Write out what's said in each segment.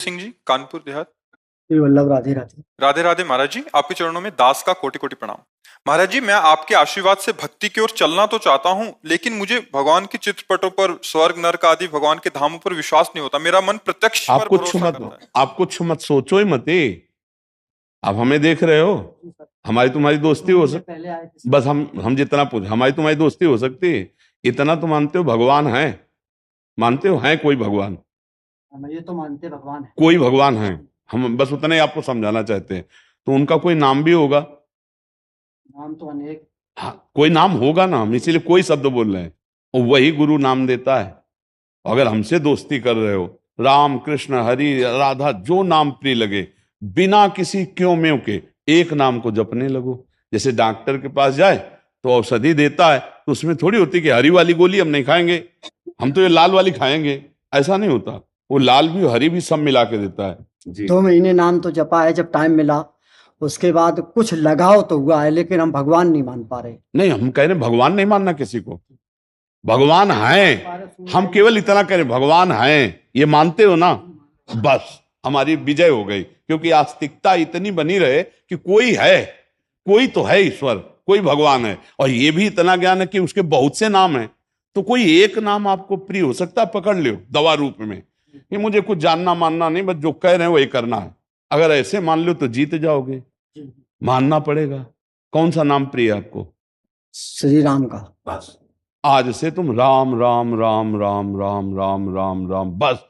सिंह जी, कानपुर देहात। श्री वल्लभ राधे राधे। राधे राधे महाराज जी, आपके चरणों में दास का कोटि कोटि प्रणाम। महाराज जी, मैं आपके आशीर्वाद से भक्ति की ओर चलना तो चाहता हूँ, लेकिन मुझे भगवान के चित्रपटों पर, स्वर्ग नरक आदि भगवान के धामों पर विश्वास नहीं होता। मेरा मन प्रत्यक्ष पर भरोसा करता है। आप कुछ मत सोचो ही मत। आप हमें देख रहे हो, हमारी तुम्हारी दोस्ती हो सकती, बस हम जितना पूछ, हमारी तुम्हारी दोस्ती हो सकती है। इतना तो मानते हो भगवान है? मानते हो है कोई भगवान? ये तो मानते भगवान है, कोई भगवान है। हम बस उतना ही आपको समझाना चाहते हैं। तो उनका कोई नाम भी होगा। नाम तो अनेक। हाँ, कोई नाम होगा ना, हम इसीलिए कोई शब्द बोल रहे हैं। और वही गुरु नाम देता है। अगर हमसे दोस्ती कर रहे हो, राम कृष्ण हरि राधा जो नाम प्रिय लगे, बिना किसी क्यों म्यों के एक नाम को जपने लगो। जैसे डॉक्टर के पास जाए तो औषधि देता है, तो उसमें थोड़ी होती कि हरी वाली गोली हम नहीं खाएंगे, हम तो ये लाल वाली खाएंगे। ऐसा नहीं होता। वो लाल भी हरी भी सब मिला के देता है जी। 2 महीने नाम तो जपा है, जब टाइम मिला उसके बाद कुछ लगाव तो हुआ है, लेकिन हम भगवान नहीं मान पा रहे। नहीं, हम कह रहे भगवान नहीं मानना किसी को। भगवान है, हम केवल इतना कह रहे भगवान है, ये मानते हो ना, बस हमारी विजय हो गई। क्योंकि आस्तिकता इतनी बनी रहे कि कोई है, कोई तो है ईश्वर, कोई भगवान है। और ये भी इतना ज्ञान है कि उसके बहुत से नाम हैं, तो कोई एक नाम आपको प्रिय हो सकता है, पकड़ लो दवा रूप में। ये मुझे कुछ जानना मानना नहीं, बस जो कह रहे हैं वही करना है। अगर ऐसे मान लो तो जीत जाओगे। मानना पड़ेगा। कौन सा नाम प्रिय है आपको? श्री राम का। बस आज से तुम राम राम राम राम राम राम राम राम, बस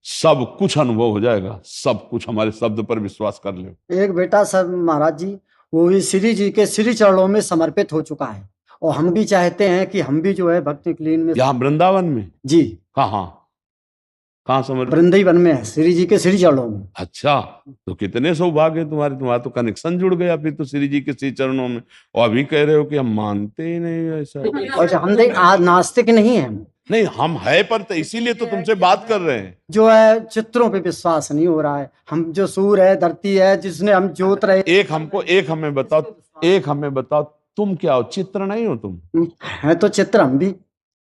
सब कुछ अनुभव हो जाएगा। सब कुछ हमारे शब्द पर विश्वास कर लो। एक बेटा सर महाराज जी, वो भी श्री जी के श्री चरणों में समर्पित हो चुका है, और हम भी चाहते हैं कि हम भी जो है भक्ति क्लीन में। यहाँ वृंदावन में जी। कहाँ समर्पित? वृंदावन में है, श्री जी के श्री चरणों में। अच्छा, तो कितने सौभाग्य तुम्हारे, तुम्हारा तो कनेक्शन जुड़ गया फिर तो श्री जी के श्री चरणों में। और अभी कह रहे हो कि हम मानते ही नहीं ऐसा। और हम आज नास्तिक नहीं है। नहीं, हम है, पर तो इसीलिए तो तुमसे बात कर रहे हैं। जो है चित्रों पे विश्वास नहीं हो रहा है। हम जो सूर है, धरती है, जिसने हम जोत रहे। एक हमें बताओ, तुम क्या हो? चित्र नहीं हो तुम? है तो चित्र हम भी।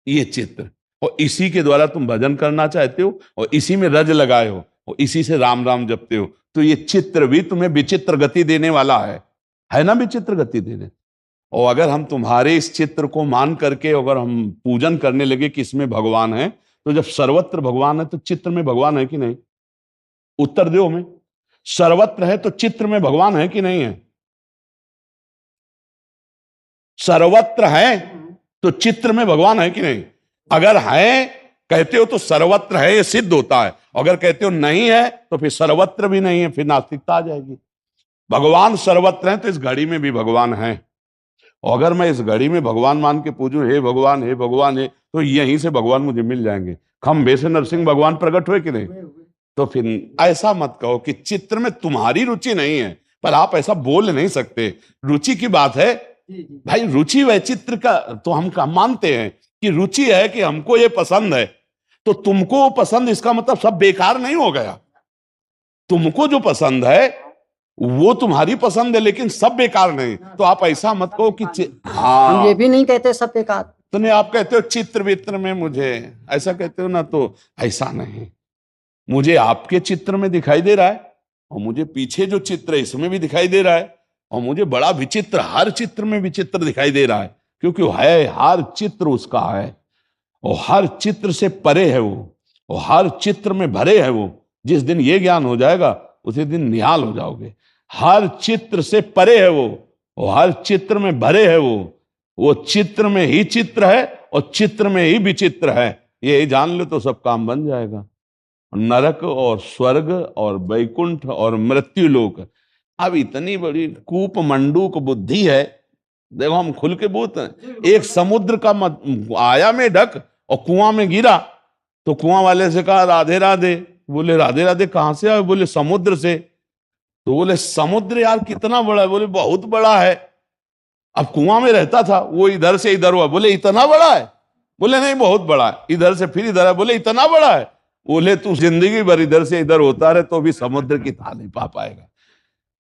ये चित्र, और इसी के द्वारा तुम भजन करना चाहते हो, और इसी में रज लगाए हो, और इसी से राम राम जपते हो। तो ये चित्र भी तुम्हें विचित्र गति देने वाला है ना, विचित्र गति देने। और अगर हम तुम्हारे इस चित्र को मान करके अगर हम पूजन करने लगे कि इसमें भगवान है, तो जब सर्वत्र भगवान है तो चित्र में भगवान है कि नहीं? उत्तर दो हमें। सर्वत्र है तो चित्र में भगवान है कि नहीं है? सर्वत्र है तो चित्र में भगवान है कि नहीं? अगर है कहते हो तो सर्वत्र है, ये सिद्ध होता है। अगर कहते हो नहीं है तो फिर सर्वत्र भी नहीं है, फिर नास्तिकता आ जाएगी। भगवान सर्वत्र है तो इस घड़ी में भी भगवान है। और अगर मैं इस घड़ी में भगवान मान के पूजूं, हे भगवान हे भगवान है, तो यहीं से भगवान मुझे मिल जाएंगे। खंबे से नरसिंह भगवान प्रकट हुए कि नहीं? तो फिर ऐसा मत कहो कि चित्र में तुम्हारी रुचि नहीं है, पर आप ऐसा बोल नहीं सकते। रुचि की बात है भाई, रुचि व चित्र का तो हम मानते हैं कि रुचि है कि हमको ये पसंद है, तो तुमको पसंद, इसका मतलब सब बेकार नहीं हो गया। तुमको जो पसंद है वो तुम्हारी पसंद है, लेकिन सब बेकार नहीं। तो आप ऐसा मत कहो कि हाँ, हम ये भी नहीं कहते सब बेकार। तो नहीं, आप कहते हो चित्र वित्र में मुझे ऐसा कहते हो ना, तो ऐसा नहीं। मुझे आपके चित्र में दिखाई दे रहा है, और मुझे पीछे जो चित्र है इसमें भी दिखाई दे रहा है, और मुझे बड़ा विचित्र, हर चित्र में विचित्र दिखाई दे रहा है, क्योंकि है हर चित्र उसका है, और हर चित्र से परे है वो, और हर चित्र में भरे है वो। जिस दिन ये ज्ञान हो जाएगा उसी दिन निहाल हो जाओगे। हर चित्र से परे है वो, और हर चित्र में भरे है वो चित्र में ही चित्र है, और चित्र में ही विचित्र है। ये जान लो तो सब काम बन जाएगा। नरक और स्वर्ग और वैकुंठ और मृत्यु लोक, अब इतनी बड़ी कूप मंडूक बुद्धि है। देखो हम खुल के बोलते हैं, एक समुद्र का आया में ढक और कुआं में गिरा, तो कुआं वाले से कहा राधे राधे, बोले राधे राधे कहां से आए? बोले समुद्र से। तो बोले समुद्र यार कितना बड़ा है? बोले बहुत बड़ा है। अब कुआं में रहता था वो, इधर से इधर हुआ, बोले इतना बड़ा है? बोले नहीं बहुत बड़ा है। इधर से फिर इधर है, बोले इतना बड़ा है? बोले तू जिंदगी भर इधर से इधर होता रहे तो भी समुद्र की था नहीं पा पाएगा।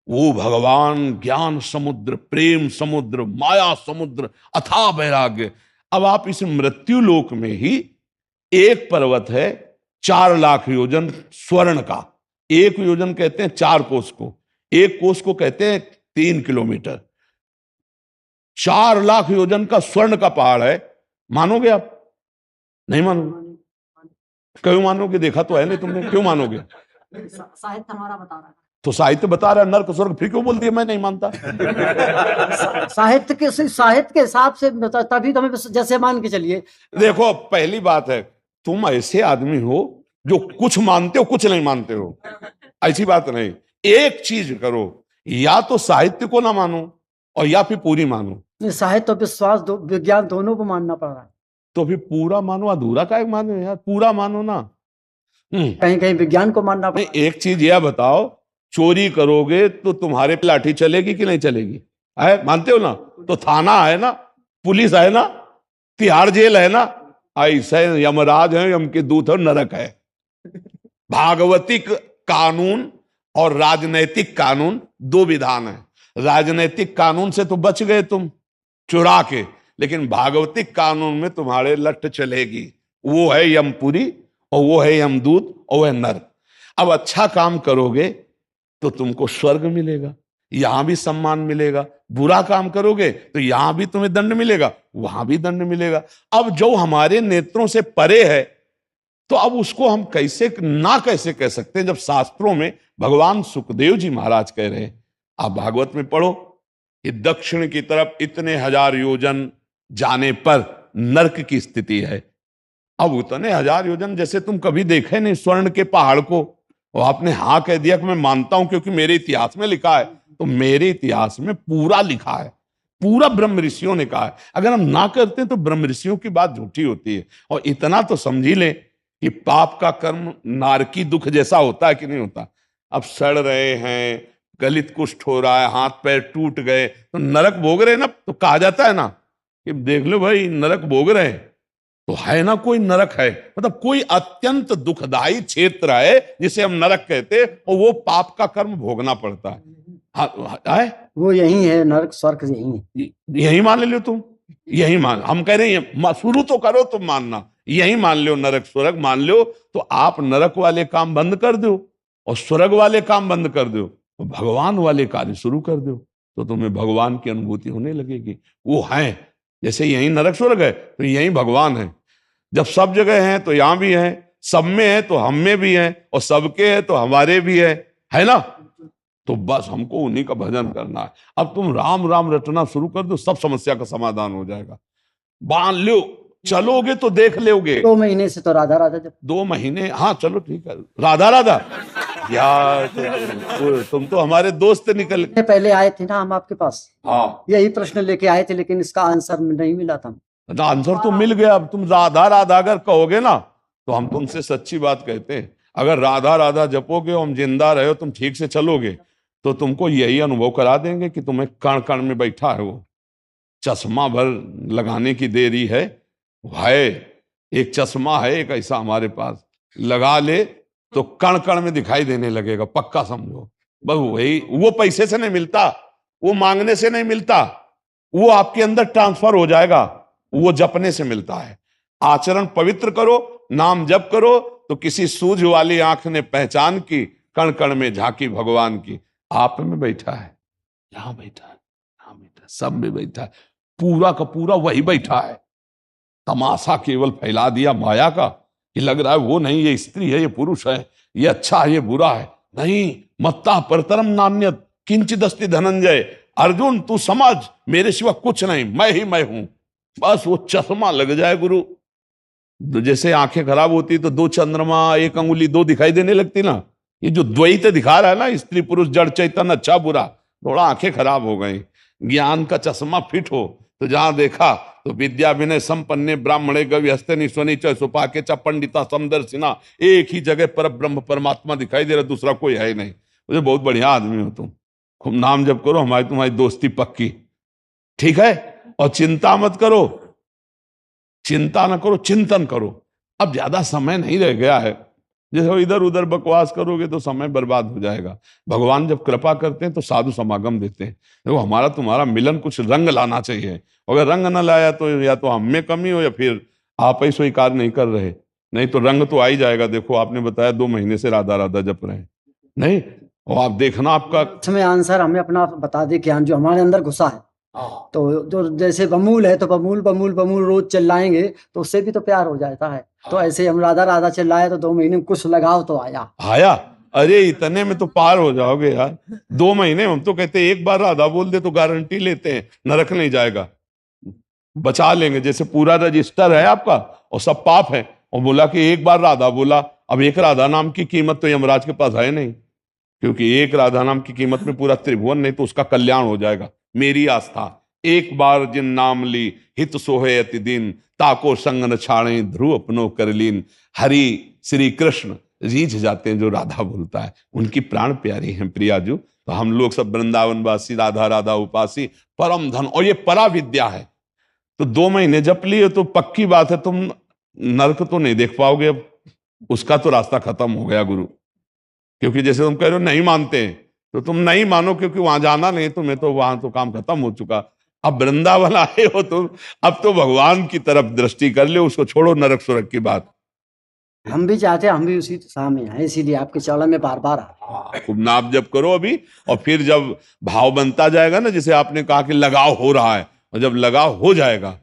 वो भगवान ज्ञान समुद्र, प्रेम समुद्र, माया समुद्र, अथाह वैराग्य। अब आप इस मृत्यु लोक में ही एक पर्वत है 4 लाख योजन स्वर्ण का, एक योजन कहते हैं 4 कोस को, एक कोस को कहते हैं 3 किलोमीटर। 4 लाख योजन का स्वर्ण का पहाड़ है। मानोगे आप? नहीं मानोगे? क्यों मानोगे? देखा तो है नहीं तुमने, क्यों मानोगे? साहित्य हमारा बता रहा है। तो साहित्य बता रहा है नर्क स्वर्ग, फिर क्यों बोल दिया मैं नहीं मानता? साहित्य के हिसाब से तभी तो हमें जैसे मान के चलिए। देखो, पहली बात है, तुम ऐसे आदमी हो जो कुछ मानते हो कुछ नहीं मानते हो, ऐसी बात नहीं। एक चीज करो, या तो साहित्य को ना मानो और या फिर पूरी मानो। नहीं, साहित्य और विश्वास विज्ञान दोनों को मानना पड़ रहा है। तो फिर पूरा मानो, अधूरा काहे मानो यार? पूरा मानो ना। कहीं कहीं विज्ञान को मानना पड़ नहीं, एक चीज यह बताओ, चोरी करोगे तो तुम्हारे पे लाठी चलेगी कि नहीं चलेगी? है, मानते हो ना? तो थाना है ना, पुलिस है ना, तिहाड़ जेल है ना, ऐसे यमराज है, यम के दूत है, नरक है। भागवतिक कानून और राजनैतिक कानून 2 विधान है। राजनैतिक कानून से तो बच गए तुम चुरा के, लेकिन भागवतिक कानून में तुम्हारे लठ चलेगी। वो है यमपुरी और वो है यमदूत और वो है नरक। अब अच्छा काम करोगे तो तुमको स्वर्ग मिलेगा, यहां भी सम्मान मिलेगा। बुरा काम करोगे तो यहां भी तुम्हें दंड मिलेगा, वहां भी दंड मिलेगा। अब जो हमारे नेत्रों से परे है, तो अब उसको हम कैसे कह सकते हैं, जब शास्त्रों में भगवान सुखदेव जी महाराज कह रहे हैं। आप भागवत में पढ़ो कि दक्षिण की तरफ इतने 1000 योजन जाने पर नरक की स्थिति है। अब उतने 1000 योजन जैसे तुम कभी देखे नहीं स्वर्ण के पहाड़ को, और आपने हाँ कह दिया कि मैं मानता हूं क्योंकि मेरे इतिहास में लिखा है। तो मेरे इतिहास में पूरा लिखा है, पूरा ब्रह्म ऋषियों ने कहा है। अगर हम ना करते हैं तो ब्रह्म ऋषियों की बात झूठी होती है। और इतना तो समझ ही लें कि पाप का कर्म नारकी दुख जैसा होता है कि नहीं होता। अब सड़ रहे हैं, गलित कुष्ठ हो रहा है, हाथ पैर टूट गए, तो नरक भोग रहे हैं ना। तो कहा जाता है ना कि देख लो भाई नरक भोग रहे हैं, तो है ना कोई नरक है, मतलब कोई अत्यंत दुखदाई क्षेत्र है जिसे हम नरक कहते हैं, और वो पाप का कर्म भोगना पड़ता है। है वो यही है, नरक स्वर्ग यही है। यही मान लो तुम, यही मान, हम कह रहे हैं शुरू तो करो तुम मानना, यही मान लो, नरक स्वर्ग मान लो। तो आप नरक वाले काम बंद कर दो और स्वर्ग वाले काम बंद कर दो, तो भगवान वाले कार्य शुरू कर दो, तो तुम्हें भगवान की अनुभूति होने लगेगी। वो है, जैसे यही नरक स्वर्ग है तो यही भगवान है। जब सब जगह है तो यहां भी है, सब में है तो हम में भी है, और सबके है तो हमारे भी है ना। तो बस हमको उन्हीं का भजन करना है। अब तुम राम राम रटना शुरू कर दो, सब समस्या का समाधान हो जाएगा। बांध लो, चलोगे तो देख लोगे। 2 महीने से तो राधा राधा जब 2 महीने, हाँ चलो ठीक है, राधा राधा यार, तुम तो हमारे दोस्त निकल। पहले आए थे ना हम आपके पास, हाँ, यही प्रश्न लेके आए थे, लेकिन इसका आंसर नहीं मिला था। आंसर तो मिल गया। अब तुम राधा राधा अगर कहोगे ना, तो हम तुमसे सच्ची बात कहते हैं, अगर राधा राधा जपोगे, हम जिंदा रहे हो, तुम ठीक से चलोगे, तो तुमको यही अनुभव करा देंगे कि तुम्हें कण कण में बैठा है वो। चश्मा भर लगाने की देरी है, एक चश्मा है एक ऐसा हमारे पास, लगा ले तो कण कण में दिखाई देने लगेगा, पक्का समझो। बस वही, वो पैसे से नहीं मिलता, वो मांगने से नहीं मिलता, वो आपके अंदर ट्रांसफर हो जाएगा, वो जपने से मिलता है। आचरण पवित्र करो, नाम जप करो, तो किसी सूझ वाली आंख ने पहचान की, कण कण में झांकी भगवान की। आप में बैठा है, यहां बैठा है, यहां बैठा है, सब में बैठा है, पूरा का पूरा वही बैठा है। तमाशा केवल फैला दिया माया का कि लग रहा है वो नहीं, ये स्त्री है, ये पुरुष है, ये अच्छा है, ये बुरा है। नहीं, मत्ता परतरम नान्यत किंचिदस्ति धनंजय। अर्जुन तू समझ, मेरे सिवा कुछ नहीं, मैं ही मैं हूं। बस वो चश्मा लग जाए गुरु, जैसे आंखें खराब होती तो 2 चंद्रमा 1 अंगुली 2 दिखाई देने लगती ना। ये जो द्वैत दिखा रहा है ना, स्त्री पुरुष जड़ चैतन्य अच्छा बुरा, थोड़ा आंखें खराब हो गई। ज्ञान का चश्मा फिट हो तो जहां देखा तो विद्या विनय संपन्ने ब्राह्मणे गवि हस्ते निस्वनी च सुपाके च पंडिता समदर्शिना, एक ही जगह पर ब्रह्म परमात्मा दिखाई दे रहा, दूसरा कोई है ही नहीं। मुझे बहुत बढ़िया आदमी हो तुम, खूब नाम जप करो, हमारी तुम्हारी दोस्ती पक्की, ठीक है। और चिंता मत करो, चिंता न करो, चिंतन करो। अब ज्यादा समय नहीं रह गया है, जैसे इधर उधर बकवास करोगे तो समय बर्बाद हो जाएगा। भगवान जब कृपा करते हैं तो साधु समागम देते हैं। देखो हमारा तुम्हारा मिलन कुछ रंग लाना चाहिए, अगर रंग न लाया तो या तो हम में कमी हो या फिर आप ही स्वीकार नहीं कर रहे, नहीं तो रंग तो आ ही जाएगा। देखो आपने बताया 2 महीने से राधा राधा जप रहे हैं, नहीं, वो आप देखना आपका। इसमें आंसर हमें अपना बता दे, ज्ञान जो हमारे अंदर घुसा है। तो जो जैसे बमूल है तो बमूल बमूल बमूल रोज चिल्लाएंगे तो उससे भी तो प्यार हो जाता है। तो ऐसे हम राधा राधा चिल्लाए तो 2 महीने में कुछ लगाव तो आया। आया? अरे इतने में तो पार हो जाओगे यार। 2 महीने हम तो कहते हैं, एक बार राधा बोल दे तो गारंटी लेते हैं नरक नहीं जाएगा, बचा लेंगे। जैसे पूरा रजिस्टर है आपका और सब पाप है, और बोला कि एक बार राधा बोला। अब एक राधा नाम की कीमत तो यमराज के पास है नहीं, क्योंकि एक राधा नाम की कीमत में पूरा त्रिभुवन, नहीं तो उसका कल्याण हो जाएगा। मेरी आस्था, एक बार जिन नाम ली हित सोहे अति दिन, ताको संग न छाड़े ध्रुव अपनो कर लीन। हरि श्री कृष्ण रीझ जाते हैं जो राधा बोलता है, उनकी प्राण प्यारी हैं प्रियाजू। तो हम लोग सब वृंदावन वासी, राधा राधा उपासी, परम धन, और ये परा विद्या है। तो 2 महीने जप लिए तो पक्की बात है तुम नरक तो नहीं देख पाओगे। अब उसका तो रास्ता खत्म हो गया गुरु, क्योंकि जैसे तुम कह रहे हो नहीं मानते हैं, तो तुम नहीं मानो, क्योंकि वहां जाना नहीं तुम्हें, तो वहां तो काम खत्म हो चुका। अब वृंदावन आए हो तुम, अब तो भगवान की तरफ दृष्टि कर लो, उसको छोड़ो नरक सुरक की बात। हम भी चाहते हैं हम भी उसी दिशा में आए, इसीलिए आपके चरणों में बार बार आए। खूब नाम जप करो अभी, और फिर जब भाव बनता जाएगा ना, जैसे आपने कहा कि लगाव हो रहा है, और जब लगाव हो जाएगा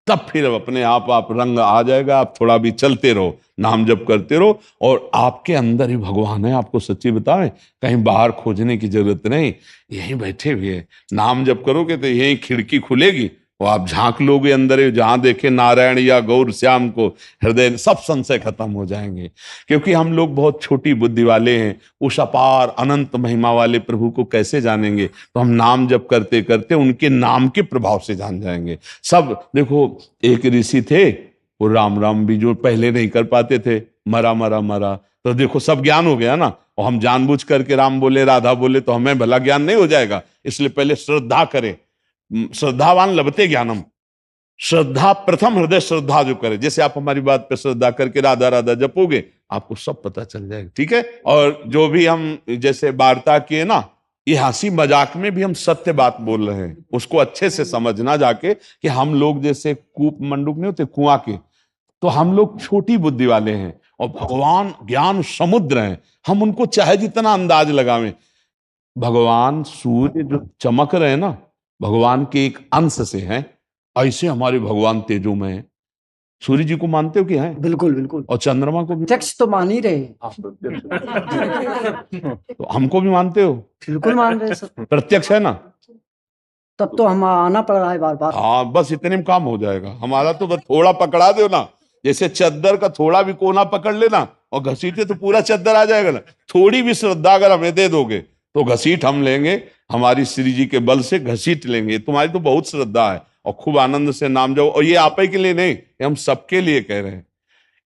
तब फिर अपने आप रंग आ जाएगा। आप थोड़ा भी चलते रहो, नाम जप करते रहो, और आपके अंदर ही भगवान है। आपको सच्ची बताएं, कहीं बाहर खोजने की जरूरत नहीं, यहीं बैठे हुए हैं। नाम जप करोगे तो यहीं खिड़की खुलेगी, और आप झांक लोगे अंदर, जहां देखे नारायण या गौर श्याम को, हृदय सब संशय खत्म हो जाएंगे। क्योंकि हम लोग बहुत छोटी बुद्धि वाले हैं, उस अपार अनंत महिमा वाले प्रभु को कैसे जानेंगे? तो हम नाम जप करते करते उनके नाम के प्रभाव से जान जाएंगे सब। देखो, एक ऋषि थे, वो राम राम भी जो पहले नहीं कर पाते थे, मरा मरा मरा, तो देखो सब ज्ञान हो गया ना। और हम जानबूझ करके राम बोले राधा बोले तो हमें भला ज्ञान नहीं हो जाएगा? इसलिए पहले श्रद्धा करें। श्रद्धावान लभते ज्ञानम। श्रद्धा प्रथम, हृदय श्रद्धा जो करे, जैसे आप हमारी बात पे श्रद्धा करके राधा राधा जपोगे, आपको सब पता चल जाएगा। ठीक है? और जो भी हम जैसे वार्ता किए ना, ये हंसी मजाक में भी हम सत्य बात बोल रहे हैं, उसको अच्छे से समझना जाके कि हम लोग जैसे कूप मंडूक नहीं होते कुआं के, तो हम लोग छोटी बुद्धि वाले हैं, और भगवान ज्ञान समुद्र हैं। हम उनको चाहे जितना अंदाज लगावें, भगवान सूर्य जो चमक रहे हैं ना, भगवान के एक अंश से हैं। ऐसे हमारे भगवान तेजोमय हैं। सूर्य जी को मानते हो कि हैं? बिल्कुल बिल्कुल। और चंद्रमा को भी? प्रत्यक्ष तो मान ही रहे। तो हमको भी मानते हो? बिल्कुल मान रहे सर। प्रत्यक्ष है ना? तब तो हम आना पड़ रहा है बार बार। हाँ, बस इतने में काम हो जाएगा हमारा। तो बस थोड़ा पकड़ा दो ना, जैसे चद्दर का थोड़ा भी कोना पकड़ लेना और घसीटे तो पूरा चद्दर आ जाएगा ना। थोड़ी भी श्रद्धा अगर हमें दे दोगे तो घसीट हम लेंगे, हमारी श्री जी के बल से घसीट लेंगे। तुम्हारी तो बहुत श्रद्धा है, और खूब आनंद से नाम जाओ। और ये आप ही के लिए नहीं, ये हम सबके लिए कह रहे हैं।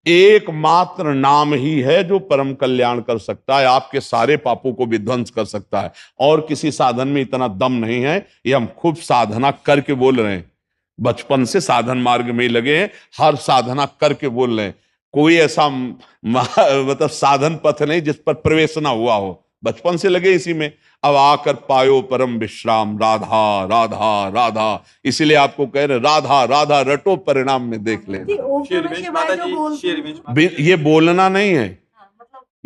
एकमात्र नाम ही है जो परम कल्याण कर सकता है, आपके सारे पापों को विध्वंस कर सकता है। और किसी साधन में इतना दम नहीं है। ये हम खूब साधना करके बोल रहे हैं, बचपन से साधन मार्ग में ही लगे हैं, हर साधना करके बोल रहे हैं। कोई ऐसा मतलब साधन पथ नहीं जिस पर प्रवेश ना हुआ हो, बचपन से लगे इसी में। अब आकर पायो परम विश्राम, राधा राधा राधा। इसीलिए आपको कह रहे राधा राधा रटो, परिणाम में देख ले। ये बोलना नहीं है,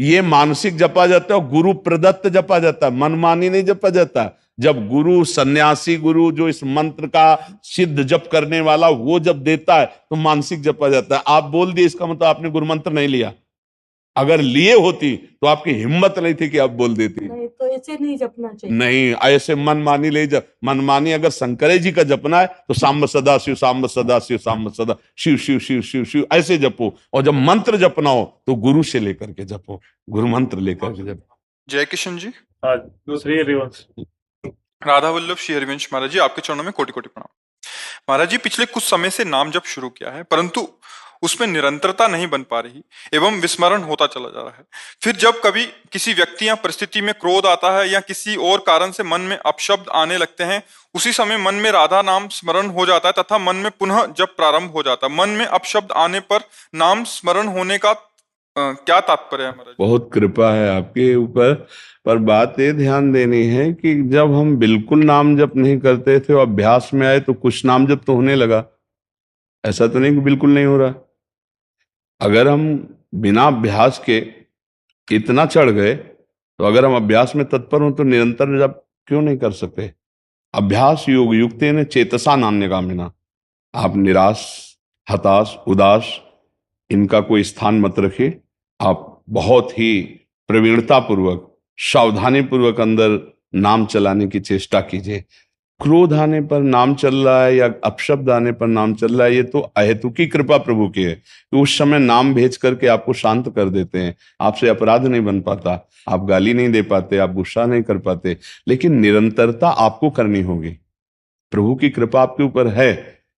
ये मानसिक जपा जाता है, गुरु प्रदत्त जपा जाता है, मनमानी नहीं जपा जाता। जब गुरु, सन्यासी गुरु जो इस मंत्र का सिद्ध जप करने वाला, वो जब देता है तो मानसिक जपा जाता है। आप बोल दिए, इसका मतलब आपने गुरु मंत्र नहीं लिया। अगर लिए होती तो आपकी हिम्मत नहीं थी कि आप बोल देती। नहीं, तो ऐसे नहीं जपना चाहिए। नहीं, ऐसे मनमानी ले जप। मनमानी अगर शंकरे जी का जपना है तो सांब सदा शिव, सांब सदा शिव, सांब सदा शिव, शिव शिव शिव शिव ऐसे जपो। और जब मंत्र जपना हो तो गुरु से लेकर के जपो, गुरु मंत्र लेकर के जपो। जय किशन जी। श्री हरिवंश। राधा वल्लभ श्री हरिवंश महाराज जी, आपके चरणों में कोटि कोटि प्रणाम। महाराज जी, पिछले कुछ समय से नाम जप शुरू किया है, परंतु उसमें निरंतरता नहीं बन पा रही एवं विस्मरण होता चला जा रहा है। फिर जब कभी किसी व्यक्ति या परिस्थिति में क्रोध आता है या किसी और कारण से मन में अपशब्द आने लगते हैं, उसी समय मन में राधा नाम स्मरण हो जाता है तथा मन में पुनः जप प्रारंभ हो जाता है। मन में अपशब्द आने पर नाम स्मरण होने का क्या तात्पर्य है महाराज? बहुत कृपा है आपके ऊपर, पर बात ये ध्यान देनी है कि जब हम बिल्कुल नाम जप नहीं करते थे और अभ्यास में आए तो कुछ नाम जप तो होने लगा। ऐसा तो नहीं कि बिल्कुल नहीं हो रहा। अगर हम बिना अभ्यास के इतना चढ़ गए तो अगर हम अभ्यास में तत्पर हों तो निरंतर जब क्यों नहीं कर सकते? अभ्यास योग युक्तेन चेतसा नान्यगामिना। आप निराश, हताश, उदास इनका कोई स्थान मत रखिए। आप बहुत ही प्रवीणता पूर्वक, सावधानी पूर्वक अंदर नाम चलाने की चेष्टा कीजिए। क्रोध आने पर नाम चल रहा है या अपशब्द आने पर नाम चल रहा है, ये तो अहेतुकी कृपा प्रभु की है कि उस समय नाम भेज करके आपको शांत कर देते हैं। आपसे अपराध नहीं बन पाता, आप गाली नहीं दे पाते, आप गुस्सा नहीं कर पाते, लेकिन निरंतरता आपको करनी होगी। प्रभु की कृपा आपके ऊपर है,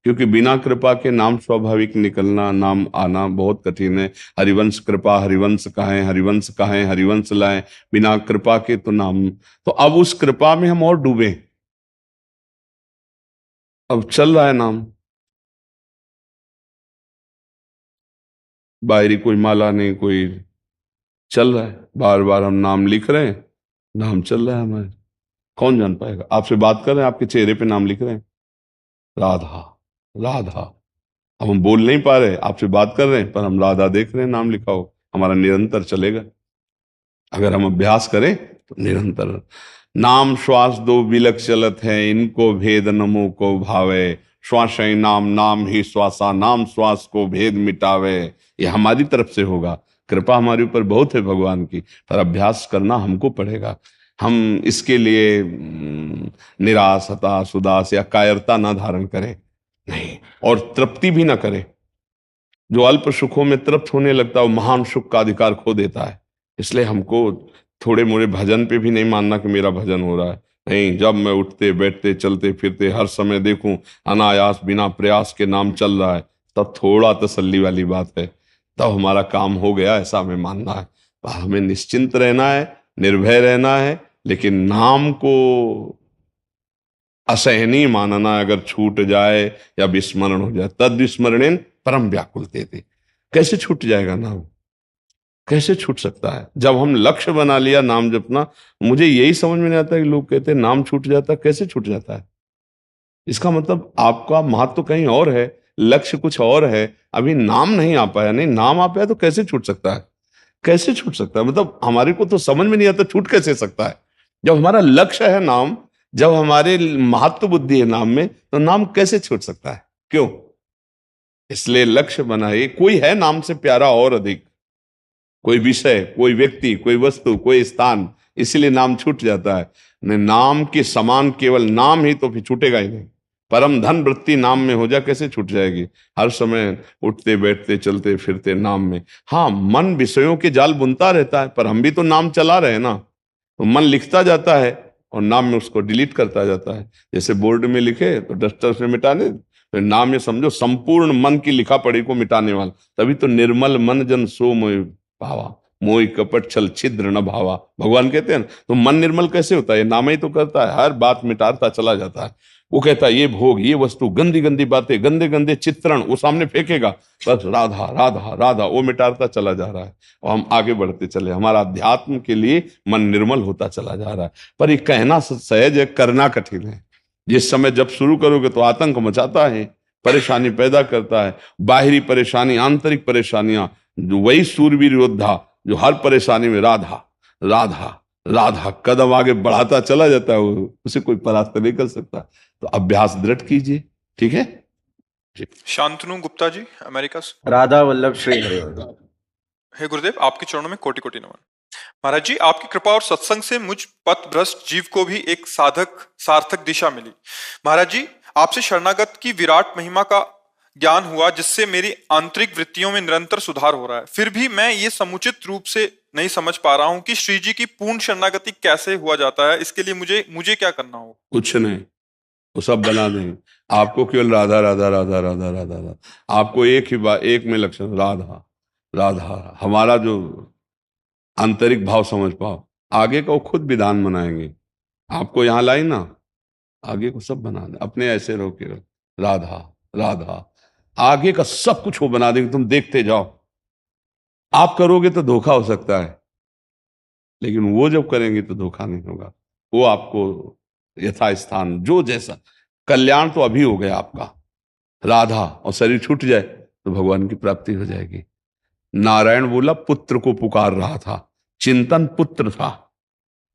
क्योंकि बिना कृपा के नाम स्वाभाविक निकलना, नाम आना बहुत कठिन है। हरिवंश कृपा, हरिवंश कहें, हरिवंश कहें, हरिवंश लाएं, बिना कृपा के तो नाम। तो अब उस कृपा में हम और डूबे। अब चल रहा है नाम, बाहरी कोई माला नहीं, कोई चल रहा है, बार बार हम नाम लिख रहे हैं, नाम चल रहा है हमारे। कौन जान पाएगा? आपसे बात कर रहे हैं, आपके चेहरे पे नाम लिख रहे हैं, राधा राधा। अब हम बोल नहीं पा रहे, आपसे बात कर रहे हैं, पर हम राधा देख रहे हैं, नाम लिखा हो, हमारा निरंतर चलेगा। अगर हम अभ्यास करें तो निरंतर। नाम श्वास दो बिलक चलत है, इनको भेद नमो को भावे। श्वास ही नाम, नाम ही श्वासा, नाम श्वास को भेद मिटावे। ये हमारी तरफ से होगा। कृपा हमारे ऊपर बहुत है भगवान की, पर अभ्यास करना हमको पड़ेगा। हम इसके लिए निराश, हताश, उदास या कायरता ना धारण करें, नहीं, और तृप्ति भी ना करें। जो अल्प सुखों में तृप्त होने लगता है वो महान सुख का अधिकार खो देता है। इसलिए हमको थोड़े मोड़े भजन पे भी नहीं मानना कि मेरा भजन हो रहा है। नहीं, जब मैं उठते बैठते चलते फिरते हर समय देखूं अनायास बिना प्रयास के नाम चल रहा है, तब थोड़ा तसल्ली वाली बात है, तब हमारा काम हो गया, ऐसा हमें मानना है। हमें निश्चिंत रहना है, निर्भय रहना है, लेकिन नाम को असहनीय मानना, अगर छूट जाए या विस्मरण हो जाए, तद विस्मरणेन परम व्याकुल थे। कैसे छूट जाएगा नाम? कैसे छूट सकता है? जब हम लक्ष्य बना लिया नाम जपना, मुझे यही समझ में नहीं आता कि लोग कहते हैं नाम छूट जाता है। कैसे छूट जाता है? इसका मतलब आपका महत्व तो कहीं और है, लक्ष्य कुछ और है, अभी नाम नहीं आ पाया। नहीं, नाम आ पाया तो कैसे छूट सकता है? कैसे छूट सकता है? मतलब हमारे को तो समझ में नहीं आता छूट कैसे सकता है। जब हमारा लक्ष्य है नाम, जब हमारे महत्व बुद्धि है नाम में, तो नाम कैसे छूट सकता है? क्यों? इसलिए लक्ष्य बनाए। कोई है नाम से प्यारा और अधिक, कोई विषय, कोई व्यक्ति, कोई वस्तु, कोई स्थान, इसलिए नाम छूट जाता है। नाम के समान केवल नाम ही तो फिर छूटेगा ही नहीं। परम धन वृत्ति नाम में हो जा, कैसे छूट जाएगी? हर समय उठते बैठते चलते फिरते नाम में। हाँ, मन विषयों के जाल बुनता रहता है, पर हम भी तो नाम चला रहे हैं ना। तो मन लिखता जाता है और नाम में उसको डिलीट करता जाता है। जैसे बोर्ड में लिखे तो डस्टर से मिटाने, तो नाम ये समझो संपूर्ण मन की लिखा पढ़ी को मिटाने वाला। तभी तो निर्मल मन जन सो मोय भावा, मोह कपट छल छिद्र न भावा। भगवान कहते हैं ना, तो मन निर्मल कैसे होता है? नाम ही तो करता है, हर बात मिटाता चला जाता है। वो कहता है ये भोग, ये वस्तु, गंदी गंदी बातें, गंदे गंदे चित्रण वो सामने फेंकेगा, बस राधा राधा राधा वो मिटाता चला जा रहा है, और हम आगे बढ़ते चले। हमारा अध्यात्म के लिए मन निर्मल होता चला जा रहा है। पर ये कहना सहज है, करना कठिन है। जिस समय जब शुरू करोगे तो आतंक मचाता है, परेशानी पैदा करता है। बाहरी परेशानी, आंतरिक परेशानियां, जो वही सूरवीर योद्धा जो हर परेशानी में राधा राधा राधा कदम आगे बढ़ाता चला जाता है, उसे कोई परास्त नहीं कर सकता। तो अभ्यास दृढ़ कीजिए, ठीक है? शांतनु गुप्ता जी, अमेरिका से। राधा वल्लभ श्री हरिवंश। हे गुरुदेव, आपके चरणों में कोटि कोटि नमन। महाराज जी, आपकी कृपा और सत्संग से मुझ पथ भ्रष्ट जीव को भी एक सार्थक दिशा मिली। महाराज जी, आपसे शरणागत की विराट महिमा का ज्ञान हुआ, जिससे मेरी आंतरिक वृत्तियों में निरंतर सुधार हो रहा है। फिर भी मैं ये समुचित रूप से नहीं समझ पा रहा हूं कि श्री जी की पूर्ण शरणागति कैसे हुआ जाता है। इसके लिए मुझे क्या करना होगा? कुछ नहीं, वो सब बना देंगे। आपको केवल राधा राधा राधा राधा राधा राधा, आपको एक ही बात, एक में लक्षण राधा राधा। हमारा जो आंतरिक भाव समझ पाओ, आगे का वो खुद विधान बनाएंगे। आपको यहां लाई ना, आगे को सब बना दे। अपने ऐसे रहो केवल राधा राधा, आगे का सब कुछ वो बना देंगे, तुम देखते जाओ। आप करोगे तो धोखा हो सकता है, लेकिन वो जब करेंगे तो धोखा नहीं होगा। वो आपको यथास्थान जो जैसा कल्याण तो अभी हो गया आपका। राधा और शरीर छूट जाए तो भगवान की प्राप्ति हो जाएगी। नारायण बोला पुत्र को पुकार रहा था, चिंतन पुत्र था,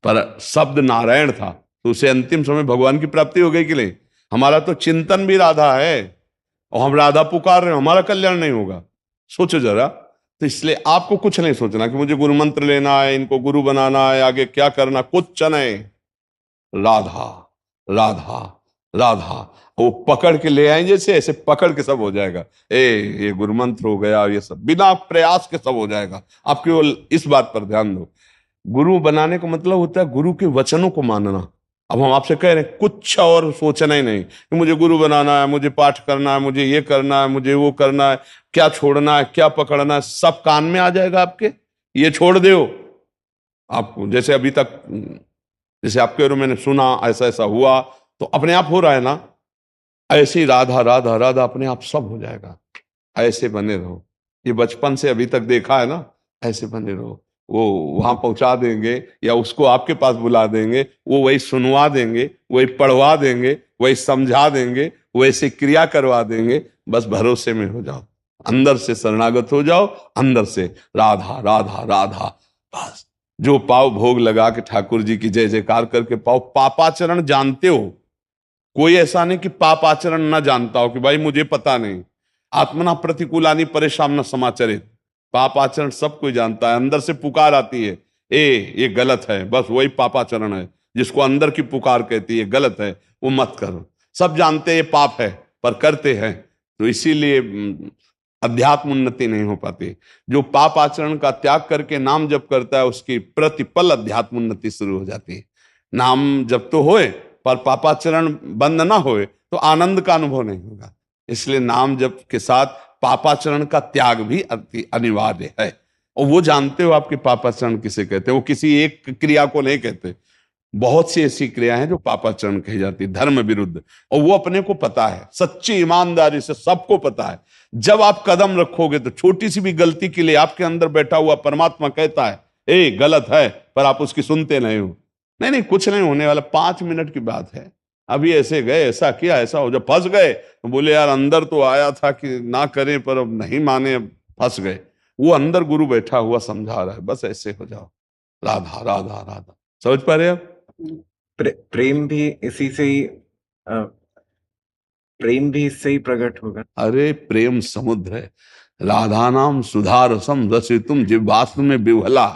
पर शब्द नारायण था तो उसे अंतिम समय भगवान की प्राप्ति हो गई कि नहीं? हमारा तो चिंतन भी राधा है और हम राधा पुकार रहे हैं, हमारा कल्याण नहीं होगा। सोचो जरा। तो इसलिए आपको कुछ नहीं सोचना कि मुझे गुरु मंत्र लेना है, इनको गुरु बनाना है, आगे क्या करना, कुछ नहीं। राधा राधा राधा, वो पकड़ के ले आए जैसे, ऐसे पकड़ के सब हो जाएगा। ये गुरु मंत्र हो गया, ये सब बिना प्रयास के सब हो जाएगा। आप केवल इस बात पर ध्यान दो। गुरु बनाने का मतलब होता है गुरु के वचनों को मानना। अब हम आपसे कह रहे हैं कुछ और सोचना ही नहीं कि मुझे गुरु बनाना है, मुझे पाठ करना है, मुझे ये करना है, मुझे वो करना है, क्या छोड़ना है, क्या पकड़ना है, सब कान में आ जाएगा आपके। ये छोड़ दो आपको। जैसे अभी तक जैसे आपके और मैंने सुना ऐसा ऐसा हुआ तो अपने आप हो रहा है ना, ऐसे ही राधा राधा राधा अपने आप सब हो जाएगा। ऐसे बने रहो। ये बचपन से अभी तक देखा है ना, ऐसे बने रहो। वो वहां पहुंचा देंगे या उसको आपके पास बुला देंगे, वो वही सुनवा देंगे, वही पढ़वा देंगे, वही समझा देंगे, वैसे क्रिया करवा देंगे। बस भरोसे में हो जाओ, अंदर से शरणागत हो जाओ, अंदर से राधा राधा राधा। बस जो पाव भोग लगा के ठाकुर जी की जय जयकार करके पाओ। पापाचरण जानते हो? कोई ऐसा नहीं कि पाप आचरण ना जानता हो कि भाई मुझे पता नहीं। आत्मना प्रतिकूलानि परेशान न समाचरित। पाप आचरण सब कोई जानता है। अंदर से पुकार आती है, ये गलत है, बस वही पापाचरण है। जिसको अंदर की पुकार कहती है गलत है, वो मत करो। सब जानते हैं ये पाप है पर करते हैं, तो इसीलिए अध्यात्म उन्नति नहीं हो पाती। जो पाप आचरण का त्याग करके नाम जप करता है उसकी प्रतिपल अध्यात्म उन्नति शुरू हो जाती है। नाम जप तो होए पर पापाचरण बंद ना होए तो आनंद का अनुभव नहीं होगा। इसलिए नाम जप के साथ पापाचरण का त्याग भी अति अनिवार्य है। और वो जानते हो आपके पापाचरण किसे कहते हैं? वो किसी एक क्रिया को नहीं कहते। बहुत सी ऐसी क्रियाएं हैं जो पापाचरण कही जाती है, धर्म विरुद्ध, और वो अपने को पता है, सच्ची ईमानदारी से सबको पता है। जब आप कदम रखोगे तो छोटी सी भी गलती के लिए आपके अंदर बैठा हुआ परमात्मा कहता है ए गलत है, पर आप उसकी सुनते नहीं हो। नहीं नहीं, कुछ नहीं होने वाला, 5 मिनट की बात है। अभी ऐसे गए, ऐसा किया, ऐसा हो, जब फंस गए तो बोले यार अंदर तो आया था कि ना करें पर अब नहीं माने, अब फंस गए। वो अंदर गुरु बैठा हुआ समझा रहा है, बस ऐसे हो जाओ। राधा राधा राधा। समझ पा रहे आप? प्रेम भी इसी से ही प्रेम भी इससे ही प्रकट होगा। अरे प्रेम समुद्र है। राधा नाम सुधारसम रसितुम जिह्वास्तु में विह्वला।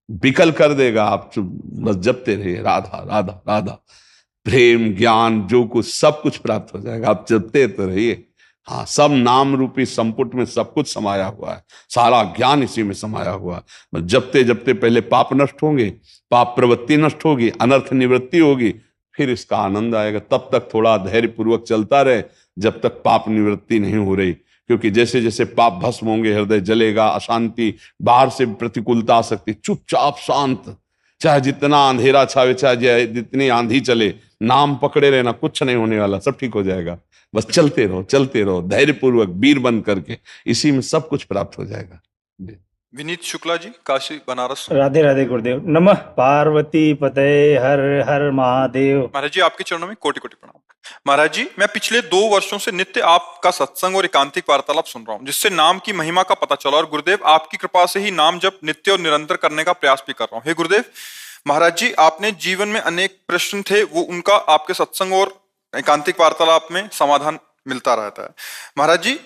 विकल कर देगा। आप बस जपते रहिए राधा राधा राधा। प्रेम ज्ञान जो कुछ सब कुछ प्राप्त हो जाएगा। आप जपते तो रहिए। हाँ, सब नाम रूपी संपुट में सब कुछ समाया हुआ है। सारा ज्ञान इसी में समाया हुआ है। बस जपते जपते पहले पाप नष्ट होंगे, पाप प्रवृत्ति नष्ट होगी, अनर्थ निवृत्ति होगी, फिर इसका आनंद आएगा। तब तक थोड़ा धैर्य पूर्वक चलता रहे जब तक पाप निवृत्ति नहीं हो रही। क्योंकि जैसे जैसे पाप भस्म होंगे हृदय जलेगा, अशांति, बाहर से प्रतिकूलता आ सकती। चुपचाप शांत, चाहे जितना अंधेरा छावे, चाहे जितनी आंधी चले, नाम पकड़े रहना, कुछ नहीं होने वाला, सब ठीक हो जाएगा। बस चलते रहो धैर्यपूर्वक, वीर बन करके, इसी में सब कुछ प्राप्त हो जाएगा। विनीत शुक्ला जी, काशी बनारस। राधे राधे गुरुदेव। नमः पार्वती पते हर हर महादेव। महाराज जी, आपके चरणों में कोटि कोटि प्रणाम। महाराज जी, मैं पिछले 2 वर्षों से नित्य आपका सत्संग और एकांतिक वार्तालाप सुन रहा हूँ, जिससे नाम की महिमा का पता चला, और गुरुदेव आपकी कृपा से ही नाम जप नित्य और निरंतर करने का प्रयास भी कर रहा हूँ। हे गुरुदेव, महाराज जी, आपने जीवन में अनेक प्रश्न थे, वो उनका आपके सत्संग और एकांतिक वार्तालाप में समाधान मिलता रहता है। महाराज जी,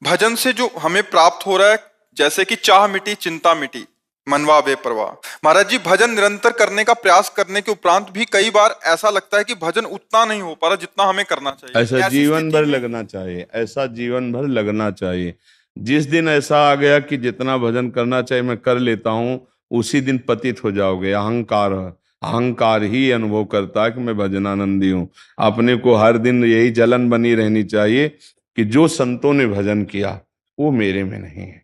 भजन से जो हमें प्राप्त हो रहा है, जैसे कि चाह मिटी चिंता मिटी मनवा बेपरवाह। महाराज जी, भजन निरंतर करने का प्रयास करने के उपरांत भी कई बार ऐसा लगता है कि भजन उतना नहीं हो पा रहा जितना हमें करना चाहिए। ऐसा जीवन भर लगना चाहिए, ऐसा जीवन भर लगना चाहिए। जिस दिन ऐसा आ गया कि जितना भजन करना चाहिए मैं कर लेता हूं, उसी दिन पतित हो जाओगे। अहंकार ही अनुभव करता है कि मैं भजनानंदी हूं। अपने को हर दिन यही जलन बनी रहनी चाहिए कि जो संतों ने भजन किया वो मेरे में नहीं है,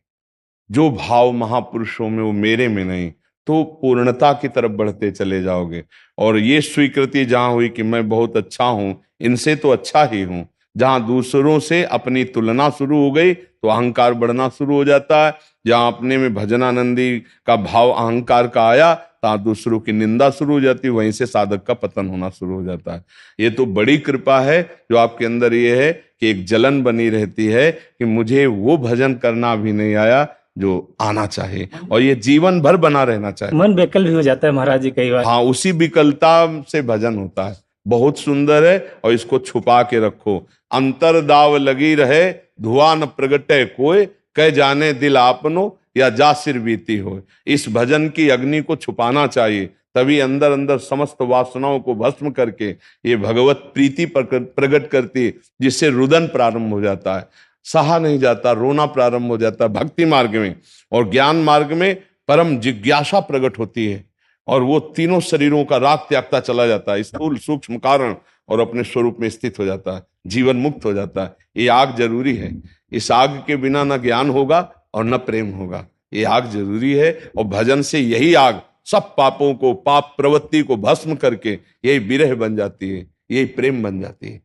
जो भाव महापुरुषों में वो मेरे में नहीं, तो पूर्णता की तरफ बढ़ते चले जाओगे। और ये स्वीकृति जहां हुई कि मैं बहुत अच्छा हूं, इनसे तो अच्छा ही हूं, जहां दूसरों से अपनी तुलना शुरू हो गई तो अहंकार बढ़ना शुरू हो जाता है। जहां अपने में भजनानंदी का भाव अहंकार का आया, तहां दूसरों की निंदा शुरू हो जाती है, वहीं से साधक का पतन होना शुरू हो जाता है। ये तो बड़ी कृपा है जो आपके अंदर ये है कि एक जलन बनी रहती है कि मुझे वो भजन करना भी नहीं आया जो आना चाहिए और ये जीवन भर बना रहना चाहिए। मन बेकल भी हो जाता है महाराज जी कई बार। हाँ, उसी विकलता से भजन होता है। बहुत सुंदर है और इसको छुपा के रखो। अंतर दाव लगी रहे, धुआं न प्रगटे कोय, कह जाने दिल आपनो या जा सिर बीती हो। इस भजन की अग्नि को छुपाना चाहिए, तभी अंदर अंदर समस्त वासनाओं को भस्म करके ये भगवत प्रीति प्रकट करती है, जिससे रुदन प्रारंभ हो जाता है, सहा नहीं जाता, रोना प्रारंभ हो जाता है भक्ति मार्ग में। और ज्ञान मार्ग में परम जिज्ञासा प्रकट होती है और वो तीनों शरीरों का राग त्यागता चला जाता है, स्थूल सूक्ष्म कारण, और अपने स्वरूप में स्थित हो जाता है, जीवन मुक्त हो जाता है। ये आग जरूरी है। इस आग के बिना न ज्ञान होगा और न प्रेम होगा। ये आग जरूरी है और भजन से यही आग सब पापों को, पाप प्रवृत्ति को भस्म करके यही विरह बन जाती है, यही प्रेम बन जाती है।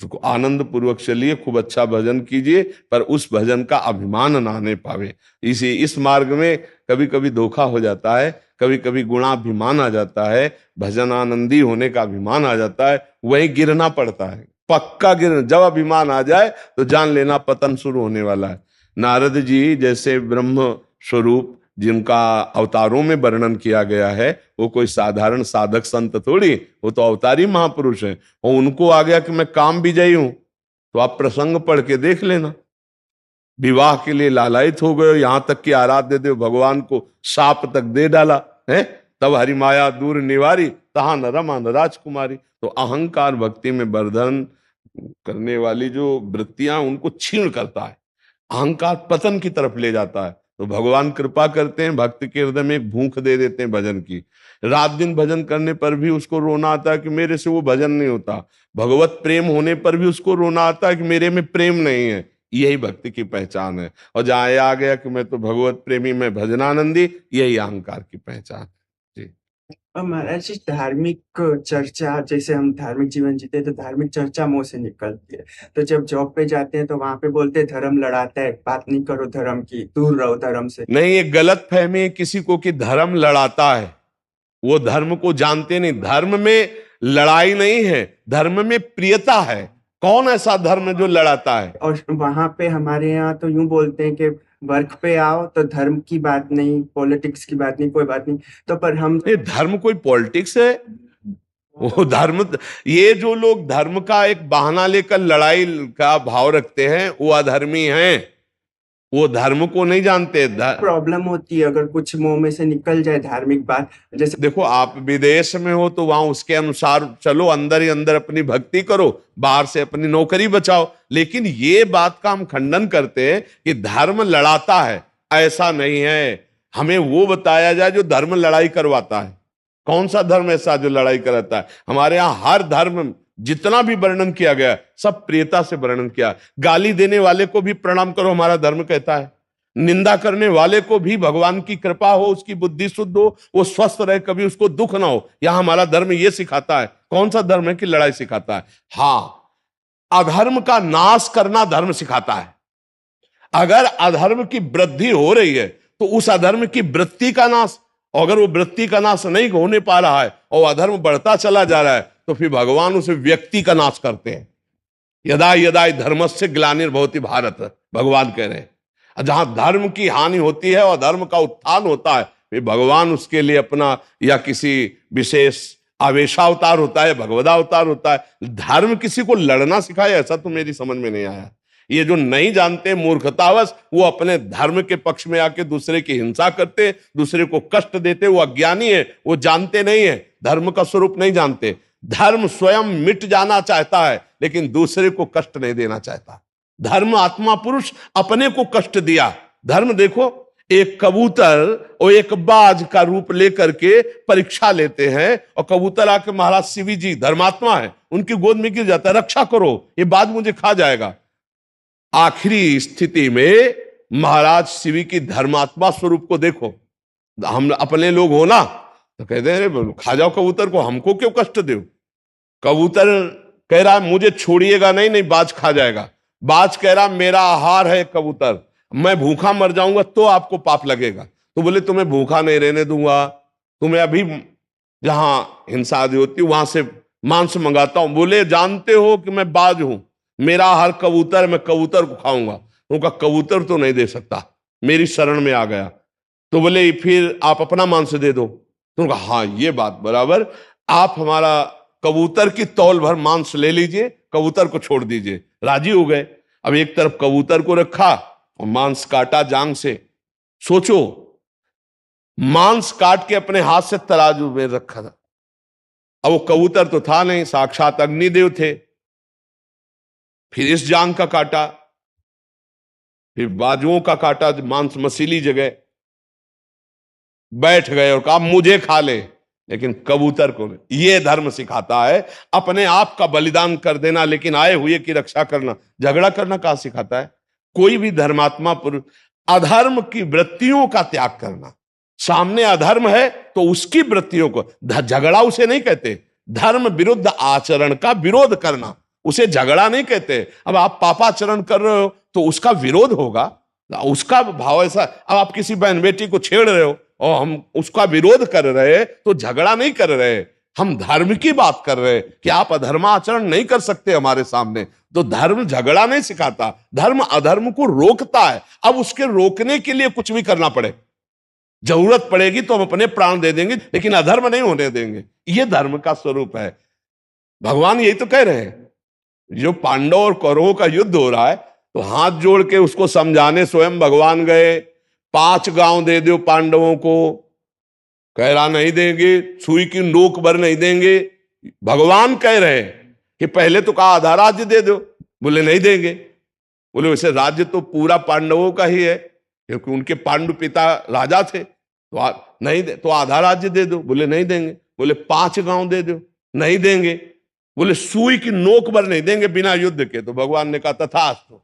उसको आनंद पूर्वक चलिए, खूब अच्छा भजन कीजिए, पर उस भजन का अभिमान ना आने पावे। इस मार्ग में कभी कभी धोखा हो जाता है, कभी कभी गुणाभिमान आ जाता है, भजन आनंदी होने का अभिमान आ जाता है, वहीं गिरना पड़ता है, पक्का गिरना। जब अभिमान आ जाए तो जान लेना पतन शुरू होने वाला है। नारद जी जैसे ब्रह्म स्वरूप जिनका अवतारों में वर्णन किया गया है, वो कोई साधारण साधक संत थोड़ी, वो तो अवतारी महापुरुष है। और उनको आ गया कि मैं काम विजयी हूं, तो आप प्रसंग पढ़ के देख लेना। विवाह के लिए लालायित हो गए, यहां तक कि आराध्य देव भगवान को शाप तक दे डाला है, तब हरि माया दूर निवारी, तहां न रमा न राजकुमारी। तो अहंकार भक्ति में वर्धन करने वाली जो वृत्तियां, उनको छीण करता है, अहंकार पतन की तरफ ले जाता है। तो भगवान कृपा करते हैं, भक्त के हृदय में एक भूख दे देते हैं भजन की। रात दिन भजन करने पर भी उसको रोना आता है कि मेरे से वो भजन नहीं होता। भगवत प्रेम होने पर भी उसको रोना आता है कि मेरे में प्रेम नहीं है। यही भक्ति की पहचान है। और जहां आ गया कि मैं तो भगवत प्रेमी, मैं भजनानंदी, यही अहंकार की पहचान है। जी। और महाराज जी, धार्मिक चर्चा, जैसे हम धार्मिक जीवन जीते तो धार्मिक चर्चा मुंह से निकलती है, तो जब जॉब पे जाते हैं तो वहां पे बोलते हैं धर्म लड़ाता है, बात नहीं करो धर्म की, दूर रहो धर्म से। नहीं, ये गलत फहमी है किसी को कि धर्म लड़ाता है। वो धर्म को जानते नहीं। धर्म में लड़ाई नहीं है, धर्म में प्रियता है। कौन ऐसा धर्म जो लड़ाता है? और वहां पे हमारे यहाँ तो यूं बोलते हैं कि वर्क पे आओ तो धर्म की बात नहीं, पॉलिटिक्स की बात नहीं, कोई बात नहीं। तो पर हम, ये धर्म कोई पॉलिटिक्स है? वो धर्म, ये जो लोग धर्म का एक बहाना लेकर लड़ाई का भाव रखते हैं, वो अधर्मी हैं। वो धर्म को नहीं जानते। प्रॉब्लम होती है अगर कुछ मुंह में से निकल जाए धार्मिक बात। जैसे देखो, आप विदेश में हो तो वहां उसके अनुसार चलो, अंदर ही अंदर अपनी भक्ति करो, बाहर से अपनी नौकरी बचाओ। लेकिन ये बात का हम खंडन करते हैं कि धर्म लड़ाता है। ऐसा नहीं है। हमें वो बताया जाए जो धर्म लड़ाई करवाता है। कौन सा धर्म ऐसा जो लड़ाई कराता है? हमारे यहाँ हर धर्म जितना भी वर्णन किया गया, सब प्रियता से वर्णन किया। गाली देने वाले को भी प्रणाम करो, हमारा धर्म कहता है। निंदा करने वाले को भी भगवान की कृपा हो, उसकी बुद्धि शुद्ध हो, वो स्वस्थ रहे, कभी उसको दुख ना हो, यह हमारा धर्म ये सिखाता है। कौन सा धर्म है कि लड़ाई सिखाता है? हाँ, अधर्म का नाश करना धर्म सिखाता है। अगर अधर्म की वृद्धि हो रही है तो उस अधर्म की वृत्ति का नाश, अगर वो वृत्ति का नाश नहीं होने पा रहा है और अधर्म बढ़ता चला जा रहा है, तो फिर भगवान उसे व्यक्ति का नाश करते हैं। यदा यदा धर्मस्य ग्लानिर्भवति भारत, भगवान कह रहे हैं। जहां धर्म की हानि होती है और धर्म का उत्थान होता है, फिर भगवान उसके लिए अपना या किसी विशेष आवेशावतार होता है, भगवदावतार होता है। धर्म किसी को लड़ना सिखाए, ऐसा तो मेरी समझ में नहीं आया। ये जो नहीं जानते मूर्खतावश, वो अपने धर्म के पक्ष में आके दूसरे की हिंसा करते, दूसरे को कष्ट देते। वो अज्ञानी है, वो जानते नहीं है, धर्म का स्वरूप नहीं जानते। धर्म स्वयं मिट जाना चाहता है, लेकिन दूसरे को कष्ट नहीं देना चाहता। धर्म आत्मा पुरुष अपने को कष्ट दिया। धर्म देखो, एक कबूतर और एक बाज का रूप लेकर के परीक्षा लेते हैं, और कबूतर आके महाराज शिवी जी धर्मात्मा है, उनकी गोद में गिर जाता है, रक्षा करो, ये बाज मुझे खा जाएगा। आखिरी स्थिति में महाराज शिवी की धर्मात्मा स्वरूप को देखो। हम अपने लोग हो ना, तो कहते हैं खा जाओ कबूतर को, हमको क्यों कष्ट दो। कबूतर कह रहा है मुझे छोड़िएगा नहीं, नहीं बाज खा जाएगा। बाज कह रहा मेरा आहार है कबूतर, मैं भूखा मर जाऊंगा तो आपको पाप लगेगा। तो बोले तुम्हें भूखा नहीं रहने दूंगा, तुम्हें अभी जहां हिंसा आदि होती वहां से मांस मंगाता हूं। बोले जानते हो कि मैं बाज हूं, मेरा आहार कबूतर, मैं कबूतर को खाऊंगा। उनका कबूतर तो नहीं दे सकता, मेरी शरण में आ गया। तो बोले फिर आप अपना मांस दे दो। तो उन्होंने कहा हाँ ये बात बराबर, आप हमारा कबूतर की तौल भर मांस ले लीजिए, कबूतर को छोड़ दीजिए। राजी हो गए। अब एक तरफ कबूतर को रखा और मांस काटा जांग से। सोचो, मांस काट के अपने हाथ से तराजू में रखा था। अब वो कबूतर तो था नहीं, साक्षात अग्निदेव थे। फिर इस जांग का काटा, फिर बाजुओं का काटा, मांस मसीली जगह। बैठ गए और कहा मुझे खा ले, लेकिन कबूतर को नहीं। ये धर्म सिखाता है अपने आप का बलिदान कर देना, लेकिन आए हुए की रक्षा करना। झगड़ा करना कहां सिखाता है? कोई भी धर्मात्मा पुरुष अधर्म की वृत्तियों का त्याग करना। सामने अधर्म है तो उसकी वृत्तियों को, झगड़ा उसे नहीं कहते। धर्म विरुद्ध आचरण का विरोध करना उसे झगड़ा नहीं कहते। अब आप पापाचरण कर रहे हो तो उसका विरोध होगा, उसका भाव ऐसा। अब आप किसी बहन बेटी को छेड़ रहे हो और हम उसका विरोध कर रहे तो झगड़ा नहीं कर रहे, हम धर्म की बात कर रहे कि आप अधर्माचरण नहीं कर सकते हमारे सामने। तो धर्म झगड़ा नहीं सिखाता, धर्म अधर्म को रोकता है। अब उसके रोकने के लिए कुछ भी करना पड़े, जरूरत पड़ेगी तो हम अपने प्राण दे देंगे, लेकिन अधर्म नहीं होने देंगे। यह धर्म का स्वरूप है। भगवान यही तो कह रहे हैं। जो पांडव और कौरवों का युद्ध हो रहा है तो हाथ जोड़ के उसको समझाने स्वयं भगवान गए। 5 गांव दे दो पांडवों को, कह रहा नहीं देंगे, सुई की नोक भर नहीं देंगे। भगवान कह रहे हैं कि पहले तो कहा आधा राज्य दे दो, बोले नहीं देंगे। बोले वैसे राज्य तो पूरा पांडवों का ही है, क्योंकि उनके पांडु पिता राजा थे। तो नहीं दे तो आधा राज्य दे दो, बोले नहीं देंगे। बोले 5 गांव दे दो, नहीं देंगे। बोले सुई की नोक भर नहीं देंगे बिना युद्ध के। तो भगवान ने कहा तथास्तु।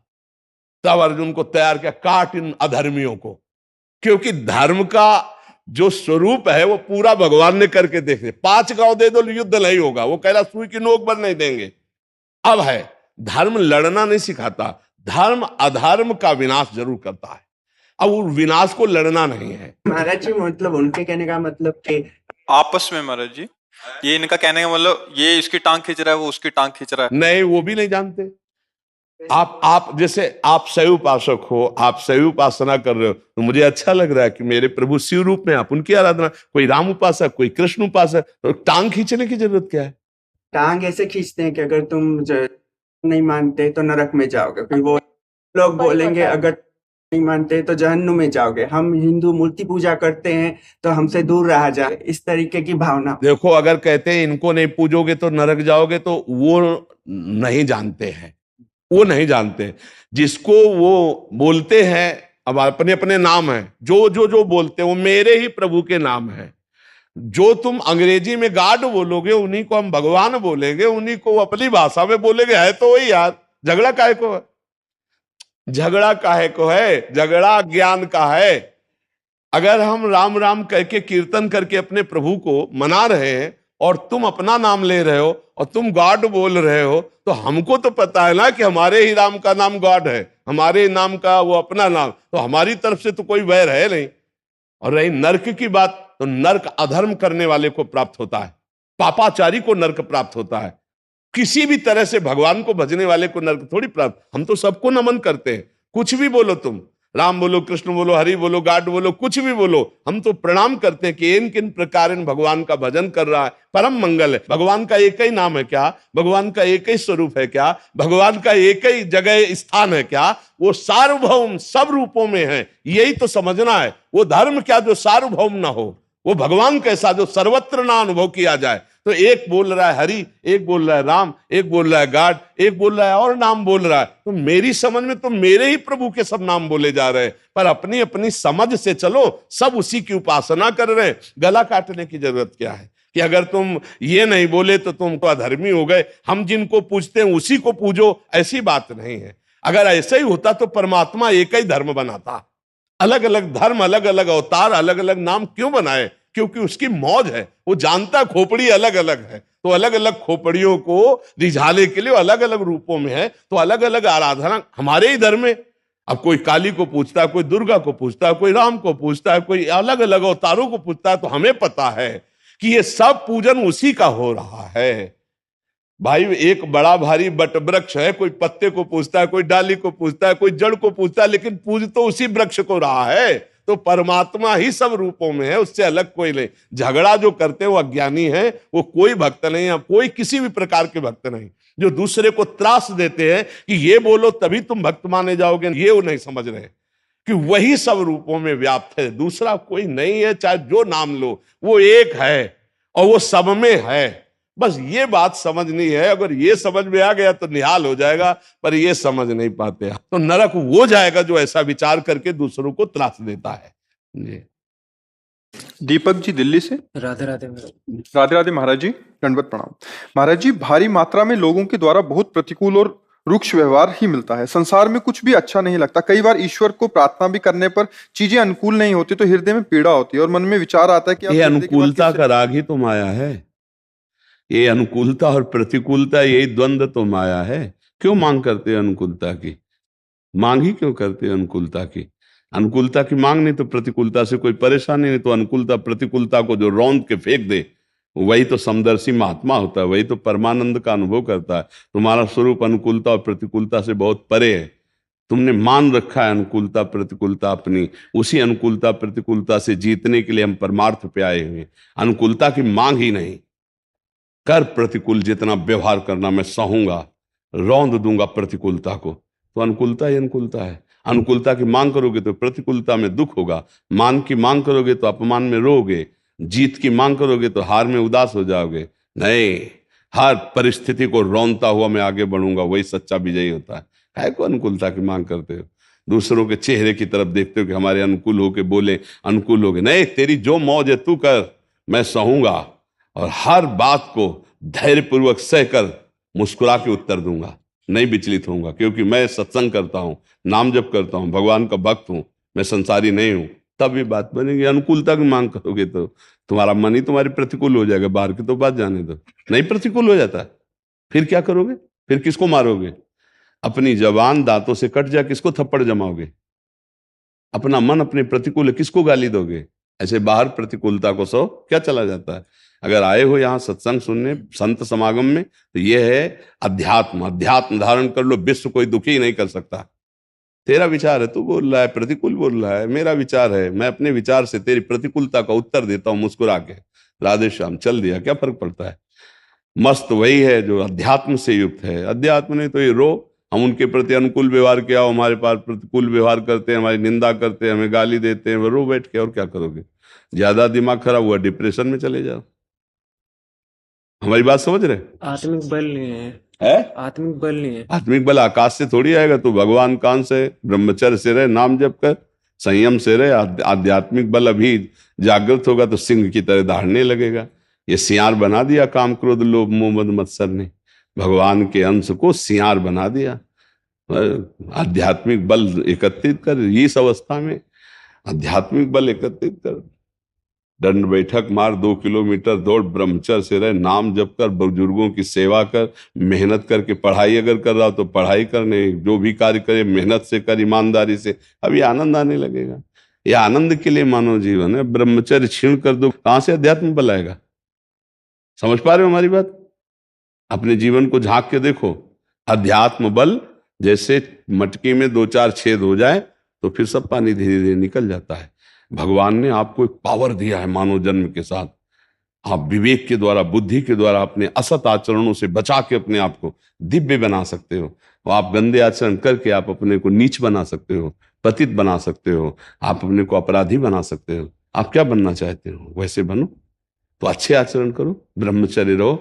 तब अर्जुन को तैयार किया, काट इन अधर्मियों को। क्योंकि धर्म का जो स्वरूप है वो पूरा भगवान ने करके देख लिया। 5 गांव दे दो, युद्ध नहीं होगा। वो कह रहा सुई की नोक भर नहीं देंगे। अब है धर्म लड़ना नहीं सिखाता, धर्म अधर्म का विनाश जरूर करता है। अब वो विनाश को लड़ना नहीं है। महाराज जी मतलब उनके कहने का मतलब कि आपस में महाराज जी, ये इनका कहने का मतलब ये इसकी टांग खींच रहा है, वो उसकी टांग खींच रहा है। नहीं, वो भी नहीं जानते। आप जैसे आप शैव उपासक हो, आप शैव उपासना कर रहे हो, तो मुझे अच्छा लग रहा है कि मेरे प्रभु शिव रूप में आप उनकी आराधना। कोई राम उपासक, कोई कृष्ण उपासक, तो टांग खींचने की जरूरत क्या है? टांग ऐसे खींचते हैं कि अगर तुम नहीं मानते तो नरक में जाओगे, फिर वो लोग बोलेंगे अगर नहीं मानते तो जहन्नुम में जाओगे। हम हिंदू मूर्ति पूजा करते हैं तो हमसे दूर रहा जाए, इस तरीके की भावना। देखो, अगर कहते हैं इनको नहीं पूजोगे तो नरक जाओगे, तो वो नहीं जानते हैं, वो नहीं जानते। जिसको वो बोलते हैं, अब अपने अपने नाम है, जो बोलते हैं वो मेरे ही प्रभु के नाम है। जो तुम अंग्रेजी में गॉड बोलोगे उन्हीं को हम भगवान बोलेंगे, उन्हीं को अपनी भाषा में बोलेंगे। है तो वही यार, झगड़ा काहे को है? झगड़ा काहे को है? झगड़ा ज्ञान का है। अगर हम राम राम कह के कीर्तन करके अपने प्रभु को मना रहे हैं और तुम अपना नाम ले रहे हो और तुम गॉड बोल रहे हो, तो हमको तो पता है ना कि हमारे ही राम का नाम गॉड है, हमारे नाम का वो अपना नाम, तो हमारी तरफ से तो कोई वैर है नहीं। और रही नरक की बात, तो नरक अधर्म करने वाले को प्राप्त होता है, पापाचारी को नरक प्राप्त होता है। किसी भी तरह से भगवान को भजने वाले को नरक थोड़ी प्राप्त। हम तो सबको नमन करते हैं, कुछ भी बोलो तुम, राम बोलो, कृष्ण बोलो, हरि बोलो, गॉड बोलो, कुछ भी बोलो, हम तो प्रणाम करते हैं कि इन किन प्रकार भगवान का भजन कर रहा है, परम मंगल है। भगवान का एक ही नाम है क्या? भगवान का एक ही स्वरूप है क्या? भगवान का एक ही जगह स्थान है क्या? वो सार्वभौम सब रूपों में है, यही तो समझना है। वो धर्म क्या जो सार्वभौम ना हो, वो भगवान कैसा जो सर्वत्र ना अनुभव किया जाए। तो एक बोल रहा है हरि, एक बोल रहा है राम, एक बोल रहा है गॉड, एक बोल रहा है और नाम बोल रहा है। तो मेरी समझ में तो मेरे ही प्रभु के सब नाम बोले जा रहे हैं, पर अपनी अपनी समझ से चलो, सब उसी की उपासना कर रहे हैं। गला काटने की जरूरत क्या है कि अगर तुम ये नहीं बोले तो तुम तो अधर्मी हो गए, हम जिनको पूजते हैं उसी को पूजो, ऐसी बात नहीं है। अगर ऐसा ही होता तो परमात्मा एक ही धर्म बनाता। अलग अलग धर्म, अलग अलग अवतार, अलग अलग नाम क्यों बनाए? क्योंकि उसकी मौज है, वो जानता खोपड़ी अलग अलग है, तो अलग अलग खोपड़ियों को रिझाने के लिए अलग अलग रूपों में है, तो अलग अलग आराधना हमारे ही धर्म में। अब कोई काली को पूछता है, कोई दुर्गा को पूछता है, कोई राम को पूछता है, कोई अलग अलग अवतारों को पूछता है, तो हमें पता है कि ये सब पूजन उसी का हो रहा है। भाई एक बड़ा भारी बट वृक्ष है, कोई पत्ते को पूछता है, कोई डाली को पूछता है, कोई जड़ को पूछता है, लेकिन पूज तो उसी वृक्ष को रहा है। तो परमात्मा ही सब रूपों में है, उससे अलग कोई नहीं। झगड़ा जो करते हैं वो अज्ञानी है, वो कोई भक्त नहीं है, कोई किसी भी प्रकार के भक्त नहीं। जो दूसरे को त्रास देते हैं कि ये बोलो तभी तुम भक्त माने जाओगे, ये वो नहीं समझ रहे कि वही सब रूपों में व्याप्त है, दूसरा कोई नहीं है। चाहे जो नाम लो, वो एक है और वो सब में है। बस ये बात समझनी है। अगर ये समझ में आ गया तो निहाल हो जाएगा, पर ये समझ नहीं पाते तो नरक वो जाएगा जो ऐसा विचार करके दूसरों को त्रास देता है जी। दीपक जी दिल्ली से। राधे राधे। राधे राधे महाराज जी, दंडवत प्रणाम। महाराज जी, भारी मात्रा में लोगों के द्वारा बहुत प्रतिकूल और रुक्ष व्यवहार ही मिलता है। संसार में कुछ भी अच्छा नहीं लगता। कई बार ईश्वर को प्रार्थना भी करने पर चीजें अनुकूल नहीं होती तो हृदय में पीड़ा होती है और मन में विचार आता है कि ये अनुकूलता का राग ही तो माया है। ये अनुकूलता और प्रतिकूलता, यही द्वंद्व तो माया है। क्यों मांग करते हैं अनुकूलता की? मांग ही क्यों करते हैं अनुकूलता की? अनुकूलता की मांग नहीं तो प्रतिकूलता से कोई परेशानी नहीं। तो अनुकूलता प्रतिकूलता को जो रौंद के फेंक दे वही तो समदर्शी महात्मा होता है, वही तो परमानंद का अनुभव करता है। तुम्हारा स्वरूप अनुकूलता और प्रतिकूलता से बहुत परे है। तुमने मान रखा है अनुकूलता प्रतिकूलता अपनी, उसी अनुकूलता प्रतिकूलता से जीतने के लिए हम परमार्थ पे आए हुए। अनुकूलता की मांग ही नहीं। कर प्रतिकूल जितना व्यवहार करना मैं सहूंगा, रौंद दूंगा प्रतिकूलता को। तो अनुकूलता ही अनुकूलता है। अनुकूलता की मांग करोगे तो प्रतिकूलता में दुख होगा, मान की मांग करोगे तो अपमान में रोगे, जीत की मांग करोगे तो हार में उदास हो जाओगे। नहीं, हर परिस्थिति को रौंदता हुआ मैं आगे बढ़ूंगा, वही सच्चा विजयी होता है। काहे को अनुकूलता की मांग करते हो? दूसरों के चेहरे की तरफ देखते हो कि हमारे अनुकूल होके बोले, अनुकूल हो गए। नहीं, तेरी जो मौज है तू कर, मैं सहूंगा और हर बात को धैर्यपूर्वक सहकर मुस्कुरा के उत्तर दूंगा, नहीं विचलित होऊंगा, क्योंकि मैं सत्संग करता हूं, नाम जप करता हूं, भगवान का भक्त हूं, मैं संसारी नहीं हूं। तब ये बात बनेगी। अनुकूलता की मांग करोगे तो तुम्हारा मन ही तुम्हारे प्रतिकूल हो जाएगा। बाहर की तो बात जाने दो, नहीं प्रतिकूल हो जाता फिर क्या करोगे? फिर किसको मारोगे? अपनी जबान दांतों से कट जाए, किसको थप्पड़ जमाओगे? अपना मन अपने प्रतिकूल है, किसको गाली दोगे? ऐसे बाहर प्रतिकूलता को सो क्या चला जाता है। अगर आए हो यहाँ सत्संग सुनने, संत समागम में, तो ये है अध्यात्म। अध्यात्म धारण कर लो, विश्व कोई दुखी नहीं कर सकता। तेरा विचार है, तू बोल रहा है, प्रतिकूल बोल रहा है, मेरा विचार है, मैं अपने विचार से तेरी प्रतिकूलता का उत्तर देता हूं मुस्कुरा के। राधे श्याम, चल दिया, क्या फर्क पड़ता है? मस्त वही है जो अध्यात्म से युक्त है। अध्यात्म नहीं तो ये रो, हम उनके प्रति अनुकूल व्यवहार किया, हमारे पास प्रतिकूल व्यवहार करते हैं, हमारी निंदा करते हैं, हमें गाली देते हैं, वो रो बैठ के। और क्या करोगे? ज्यादा दिमाग खराब हुआ, डिप्रेशन में चले जाओ। हमारी बात समझ रहे? आत्मिक बल नहीं है, आत्मिक बल नहीं है। आत्मिक बल आकाश से थोड़ी आएगा। तो भगवान कान से, ब्रह्मचर्य से रहे, नाम जप कर, संयम से रहे। आध्यात्मिक बल अभी जागृत होगा तो सिंह की तरह दहाड़ने लगेगा। ये सियार बना दिया काम क्रोध लोभ मोह मद मत्सर ने, भगवान के अंश को सियार बना दिया। आध्यात्मिक बल एकत्रित कर, इस अवस्था में आध्यात्मिक बल एकत्रित कर। दंड बैठक मार, 2 किलोमीटर दौड़, ब्रह्मचर्य से रहे, नाम जप कर, बुजुर्गों की सेवा कर, मेहनत करके पढ़ाई अगर कर रहा हो तो पढ़ाई करने, जो भी कार्य करे मेहनत से कर, ईमानदारी से। अब ये आनंद आने लगेगा। ये आनंद के लिए मानव जीवन है। ब्रह्मचर्य छीण कर दो, कहां से अध्यात्म बल आएगा? समझ पा रहे हो हमारी बात? अपने जीवन को झांक के देखो। अध्यात्म बल जैसे मटकी में 2-4 छेद हो जाए तो फिर सब पानी धीरे धीरे निकल जाता है। भगवान ने आपको एक पावर दिया है मानव जन्म के साथ। आप विवेक के द्वारा, बुद्धि के द्वारा अपने असत आचरणों से बचा के अपने आप को दिव्य बना सकते हो। और आप गंदे आचरण करके आप अपने को नीच बना सकते हो, पतित बना सकते हो, आप अपने को अपराधी बना सकते हो। आप क्या बनना चाहते हो वैसे बनो। तो अच्छे आचरण करो, ब्रह्मचर्य रहो।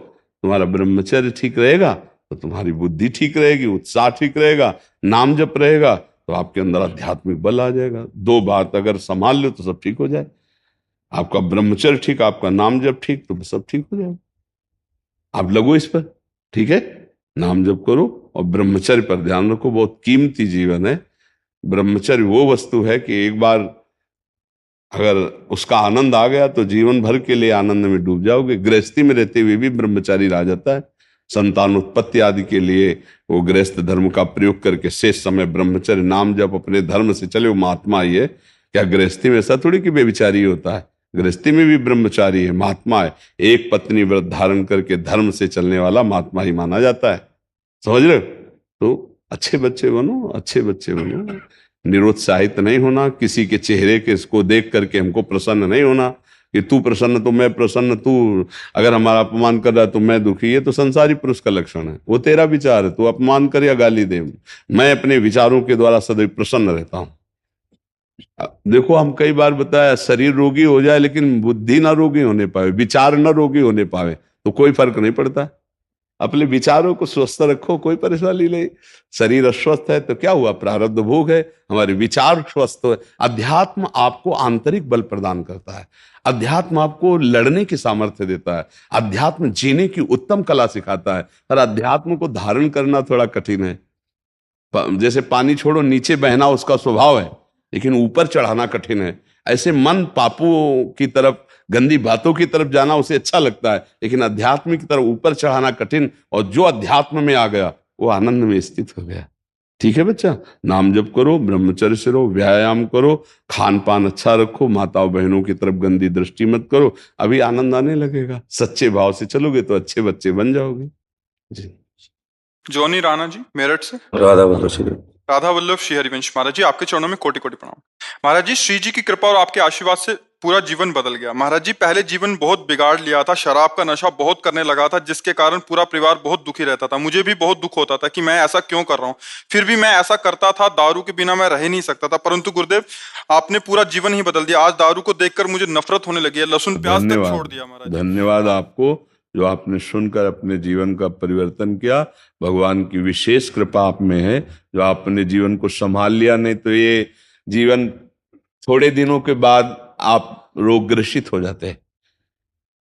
तुम्हारा ब्रह्मचर्य ठीक रहेगा तो तुम्हारी बुद्धि ठीक रहेगी, उत्साह ठीक रहेगा, नाम जप रहेगा तो आपके अंदर आध्यात्मिक बल आ जाएगा। 2 बात अगर संभाल लो तो सब ठीक हो जाए। आपका ब्रह्मचर्य ठीक, आपका नाम जप ठीक, तो सब ठीक हो जाएगा। आप लगो इस पर, ठीक है? नाम जप करो और ब्रह्मचर्य पर ध्यान रखो। बहुत कीमती जीवन है ब्रह्मचर्य। वो वस्तु है कि एक बार अगर उसका आनंद आ गया तो जीवन भर के लिए आनंद में डूब जाओगे। गृहस्थी में रहते हुए भी ब्रह्मचारी रह जाता है। संतान उत्पत्ति आदि के लिए वो गृहस्थ धर्म का प्रयोग करके शेष समय ब्रह्मचर्य नाम जप अपने धर्म से चले, वो महात्मा ही है। क्या गृहस्थी में ऐसा थोड़ी कि बेविचारी होता है? गृहस्थी में भी ब्रह्मचारी है, महात्मा है। एक पत्नी व्रत धारण करके धर्म से चलने वाला महात्मा ही माना जाता है। समझ रहे हो? तो अच्छे बच्चे बनो, अच्छे बच्चे बनो। निरुत्साहित नहीं होना, किसी के चेहरे के इसको देख करके हमको प्रसन्न नहीं होना कि तू प्रसन्न तो मैं प्रसन्न, तू अगर हमारा अपमान कर रहा है तो मैं दुखी। ये तो संसारी पुरुष का लक्षण है। वो तेरा विचार है, तू अपमान कर या गाली दे, मैं अपने विचारों के द्वारा सदैव प्रसन्न रहता हूं। देखो, हम कई बार बताया, शरीर रोगी हो जाए लेकिन बुद्धि ना रोगी होने पावे, विचार ना रोगी होने पावे, तो कोई फर्क नहीं पड़ता। अपने विचारों को स्वस्थ रखो, कोई परेशानी नहीं। शरीर अस्वस्थ है तो क्या हुआ, प्रारब्ध भोग है। हमारे विचार स्वस्थ हो। अध्यात्म आपको आंतरिक बल प्रदान करता है। अध्यात्म आपको लड़ने की सामर्थ्य देता है। अध्यात्म जीने की उत्तम कला सिखाता है। पर अध्यात्म को धारण करना थोड़ा कठिन है। जैसे पानी छोड़ो, नीचे बहना उसका स्वभाव है, लेकिन ऊपर चढ़ाना कठिन है। ऐसे मन पापों की तरफ, गंदी बातों की तरफ जाना उसे अच्छा लगता है, लेकिन अध्यात्म की तरफ ऊपर चढ़ाना कठिन। और जो अध्यात्म में आ गया वो आनंद में स्थित हो गया। ठीक है बच्चा, नाम जप करो, ब्रह्मचर्य से रहो, व्यायाम करो, खान पान अच्छा रखो, माताओं बहनों की तरफ गंदी दृष्टि मत करो। अभी आनंद आने लगेगा। सच्चे भाव से चलोगे तो अच्छे बच्चे बन जाओगे। जी। जॉनी राणा जी, मेरठ से। राधा वल्लभ श्री हरिवंश महाराज जी, आपके चरणों में कोटि कोटि प्रणाम। महाराज जी, श्री जी की कृपा और आपके आशीर्वाद से पूरा जीवन बदल गया। महाराज जी, पहले जीवन बहुत बिगाड़ लिया था, शराब का नशा बहुत करने लगा था, जिसके कारण पूरा परिवार बहुत दुखी रहता था। मुझे भी बहुत दुख होता था कि मैं ऐसा क्यों कर रहा हूँ। फिर भी मैं ऐसा करता था, दारू के बिना मैं रह नहीं सकता था। परंतु गुरुदेव, आपने पूरा जीवन ही बदल दिया। आज दारू को देखकर मुझे नफरत होने लगी है, लहसुन प्याज तक छोड़ दिया। महाराज धन्यवाद आपको, जो आपने सुनकर अपने जीवन का परिवर्तन किया। भगवान की विशेष कृपा आप में है, जो आपने जीवन को संभाल लिया। नहीं तो ये जीवन थोड़े दिनों के बाद आप रोगग्रसित हो जाते,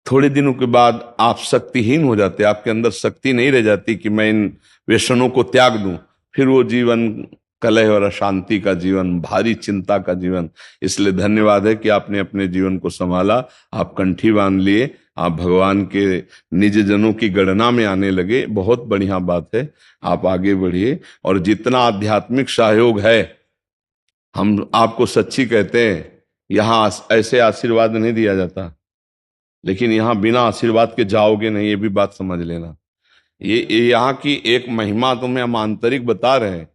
थोड़े दिनों के बाद आप शक्तिहीन हो जाते, आपके अंदर शक्ति नहीं रह जाती कि मैं इन व्यसनों को त्याग दूं। फिर वो जीवन कलह और अशांति का जीवन, भारी चिंता का जीवन। इसलिए धन्यवाद है कि आपने अपने जीवन को संभाला, आप कंठी बांध लिए, आप भगवान के निज जनों की गणना में आने लगे। बहुत बढ़िया बात है, आप आगे बढ़िए। और जितना आध्यात्मिक सहयोग है, हम आपको सच्ची कहते हैं, यहाँ ऐसे आशीर्वाद नहीं दिया जाता, लेकिन यहाँ बिना आशीर्वाद के जाओगे नहीं, ये भी बात समझ लेना। ये यहाँ की एक महिमा तुम्हें हम आंतरिक बता रहे हैं।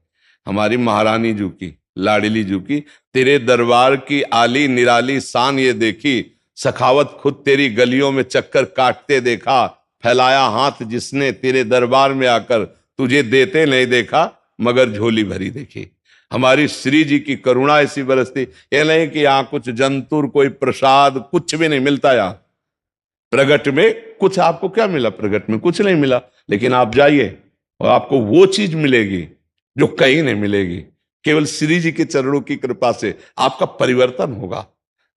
हमारी महारानी जी की, लाडली जी की, तेरे दरबार की आली निराली शान ये देखी, सखावत खुद तेरी गलियों में चक्कर काटते देखा, फैलाया हाथ जिसने तेरे दरबार में आकर, तुझे देते नहीं देखा मगर झोली भरी देखी। हमारी श्री जी की करुणा ऐसी बरसती। ये नहीं कि यहाँ कुछ जंतुर, कोई प्रसाद, कुछ भी नहीं मिलता। यहाँ प्रगट में कुछ आपको क्या मिला? प्रगट में कुछ नहीं मिला, लेकिन आप जाइए और आपको वो चीज मिलेगी जो कहीं नहीं मिलेगी। केवल श्री जी के चरणों की कृपा से आपका परिवर्तन होगा।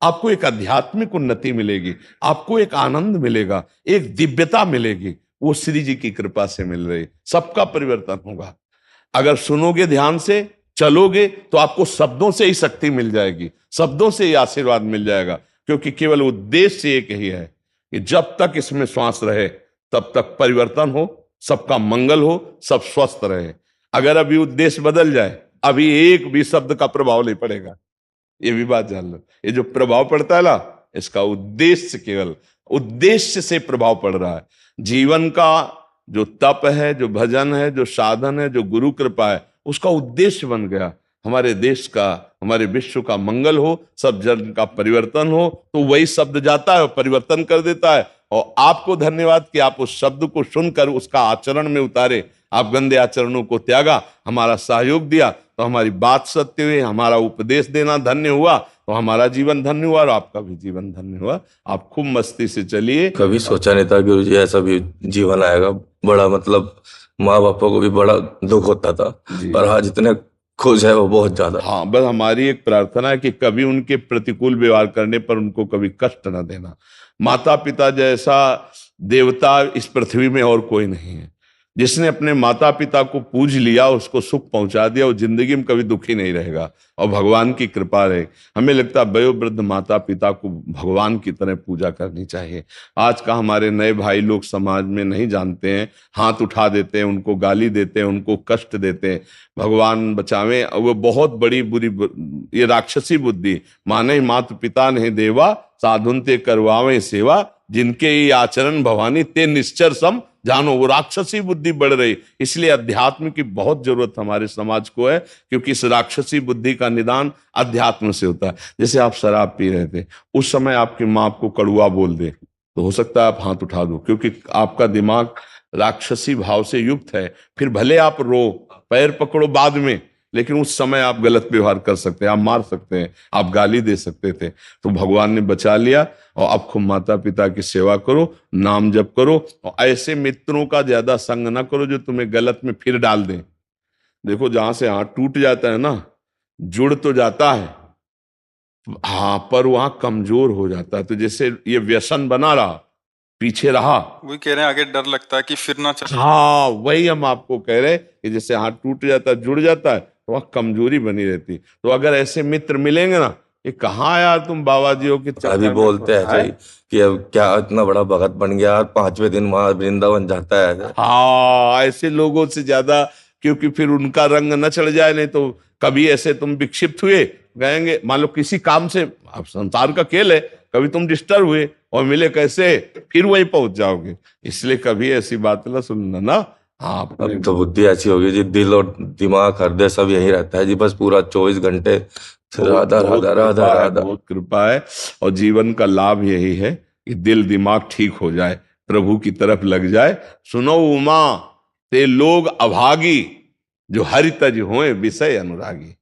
आपको एक आध्यात्मिक उन्नति मिलेगी, आपको एक आनंद मिलेगा, एक दिव्यता मिलेगी। वो श्री जी की कृपा से मिल रही। सबका परिवर्तन होगा। अगर सुनोगे ध्यान से, चलोगे, तो आपको शब्दों से ही शक्ति मिल जाएगी, शब्दों से ही आशीर्वाद मिल जाएगा। क्योंकि केवल उद्देश्य एक ही है कि जब तक इसमें श्वास रहे तब तक परिवर्तन हो, सबका मंगल हो, सब स्वस्थ रहे। अगर अभी उद्देश्य बदल जाए, अभी एक भी शब्द का प्रभाव नहीं पड़ेगा। ये भी बात जान लो। ये जो प्रभाव पड़ता है ना, इसका उद्देश्य, केवल उद्देश्य से प्रभाव पड़ रहा है। जीवन का जो तप है, जो भजन है, जो साधन है, जो गुरु कृपा है, उसका उद्देश्य बन गया हमारे देश का, हमारे विश्व का मंगल हो, सब जन का परिवर्तन हो। तो वही शब्द जाता है और परिवर्तन कर देता है। और आपको धन्यवाद कि आप उस शब्द को सुनकर उसका आचरण में उतारे। आप गंदे आचरणों को त्यागा, हमारा सहयोग दिया, तो हमारी बात सत्य हुई, हमारा उपदेश देना धन्य हुआ, तो हमारा जीवन धन्य हुआ और आपका भी जीवन धन्य हुआ। आप खूब मस्ती से चलिए। कभी सोचा नहीं था गुरु जी ऐसा भी जीवन आएगा। बड़ा मतलब माँ बापों को भी बड़ा दुख होता था, पर आज इतने खुश है वो बहुत ज्यादा। हाँ, बस हमारी एक प्रार्थना है कि कभी उनके प्रतिकूल व्यवहार करने पर उनको कभी कष्ट न देना। माता पिता जैसा देवता इस पृथ्वी में और कोई नहीं है। जिसने अपने माता पिता को पूज लिया, उसको सुख पहुंचा दिया, वो जिंदगी में कभी दुखी नहीं रहेगा और भगवान की कृपा रहे। हमें लगता है वयोवृद्ध माता पिता को भगवान की तरह पूजा करनी चाहिए। आज का हमारे नए भाई लोग समाज में नहीं जानते हैं, हाथ उठा देते हैं, उनको गाली देते हैं, उनको कष्ट देते हैं। भगवान बचावे, वो बहुत बड़ी बुरी ये राक्षसी बुद्धि। माने मात पिता नहीं देवा, साधुन ते करवावे सेवा, जिनके ये आचरण भवानी ते निश्चर सम जानो। वो राक्षसी बुद्धि बढ़ रही, इसलिए अध्यात्म की बहुत जरूरत हमारे समाज को है, क्योंकि इस राक्षसी बुद्धि का निदान अध्यात्म से होता है। जैसे आप शराब पी रहे थे, उस समय आपकी माँ आपको कड़ुआ बोल दे तो हो सकता है आप हाथ उठा दो, क्योंकि आपका दिमाग राक्षसी भाव से युक्त है। फिर भले आप रो, पैर पकड़ो बाद में, लेकिन उस समय आप गलत व्यवहार कर सकते हैं, आप मार सकते हैं, आप गाली दे सकते थे। तो भगवान ने बचा लिया। और अब खूब माता पिता की सेवा करो, नाम जप करो, और ऐसे मित्रों का ज्यादा संग ना करो जो तुम्हें गलत में फिर डाल दें। देखो, जहां से हाथ टूट जाता है ना, जुड़ तो जाता है हाँ, पर वहां कमजोर हो जाता है। तो जैसे ये व्यसन बना रहा, पीछे रहा, वही कह रहे हैं, आगे डर लगता है कि फिर ना चले। हाँ, वही हम आपको कह रहे हैं कि जैसे हाथ टूट जाता है, जुड़ जाता है, तो वह कमजोरी बनी रहती। तो अगर ऐसे मित्र मिलेंगे ना, ये कहाँ यार तुम बाबा जी हो कि अभी बोलते हैं सही कि अब क्या इतना बड़ा भगत बन गया, 5वें दिन वहां वृंदावन जाता है। हाँ, ऐसे लोगों से ज्यादा, क्योंकि फिर उनका रंग न चढ़ जाए। नहीं तो कभी ऐसे तुम विक्षिप्त हुए, गएंगे मान लो किसी काम से, अब संसार का खेल है, कभी तुम डिस्टर्ब हुए और मिले कैसे, फिर वही पहुंच जाओगे। इसलिए कभी ऐसी बात ना सुनना ना। हाँ, अब तो बुद्धि ऐसी होगी जी, दिल और दिमाग हृदय सब यही रहता है जी, बस पूरा 24 घंटे राधा राधा राधा राधा। बहुत कृपा है। और जीवन का लाभ यही है कि दिल दिमाग ठीक हो जाए, प्रभु की तरफ लग जाए। सुनो उमा ते लोग अभागी, जो हरि तज होए विषय अनुरागी।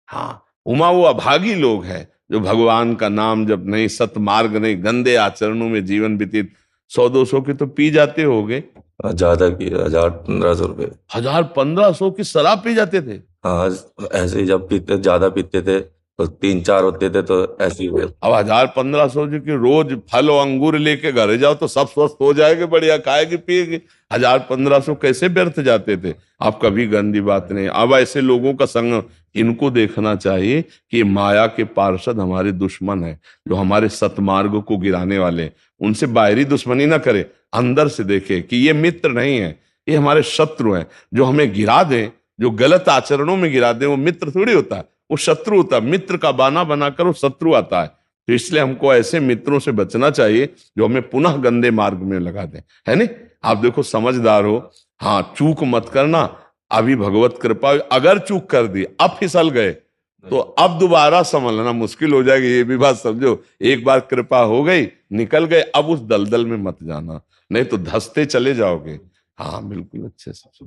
हाँ, उमा वो अभागी लोग हैं जो भगवान का नाम जब नहीं, सतमार्ग नहीं, गंदे आचरणों में जीवन व्यतीत। 100-200 के तो पी जाते होगे, ज्यादा की 1000-1500 रुपए, 1000-1500 की शराब पी जाते थे। हाँ, ऐसे ही जब पीते, ज्यादा पीते थे तो 3-4 होते थे, तो ऐसे ही हुए। अब 1000-1500 जो कि रोज फल और अंगूर लेके घर जाओ तो सब स्वस्थ हो जाएंगे, बढ़िया खाएगी पिएगी। 1000-1500 कैसे व्यर्थ जाते थे। आप कभी गंदी बात नहीं। अब ऐसे लोगों का संग, इनको देखना चाहिए कि माया के पार्षद हमारे दुश्मन है, जो हमारे सतमार्ग को गिराने वाले। उनसे बाहरी दुश्मनी ना करे, अंदर से देखे कि ये मित्र नहीं है, ये हमारे शत्रु हैं। जो हमें गिरा दें, जो गलत आचरणों में गिरा दें, वो मित्र थोड़ी होता है, वो शत्रु होता है। मित्र का बाना बनाकर वो शत्रु आता है। तो इसलिए हमको ऐसे मित्रों से बचना चाहिए जो हमें पुनः गंदे मार्ग में लगा दें, है नहीं। आप देखो, समझदार हो, हाँ, चूक मत करना। अभी भगवत कृपा, अगर चूक कर दी, अब फिसल गए, तो अब दोबारा संभलना मुश्किल हो जाएगी। ये भी बात समझो, एक बार कृपा हो गई, निकल गए, अब उस दलदल में मत जाना, नहीं तो धंसते चले जाओगे। हाँ, बिल्कुल अच्छे से।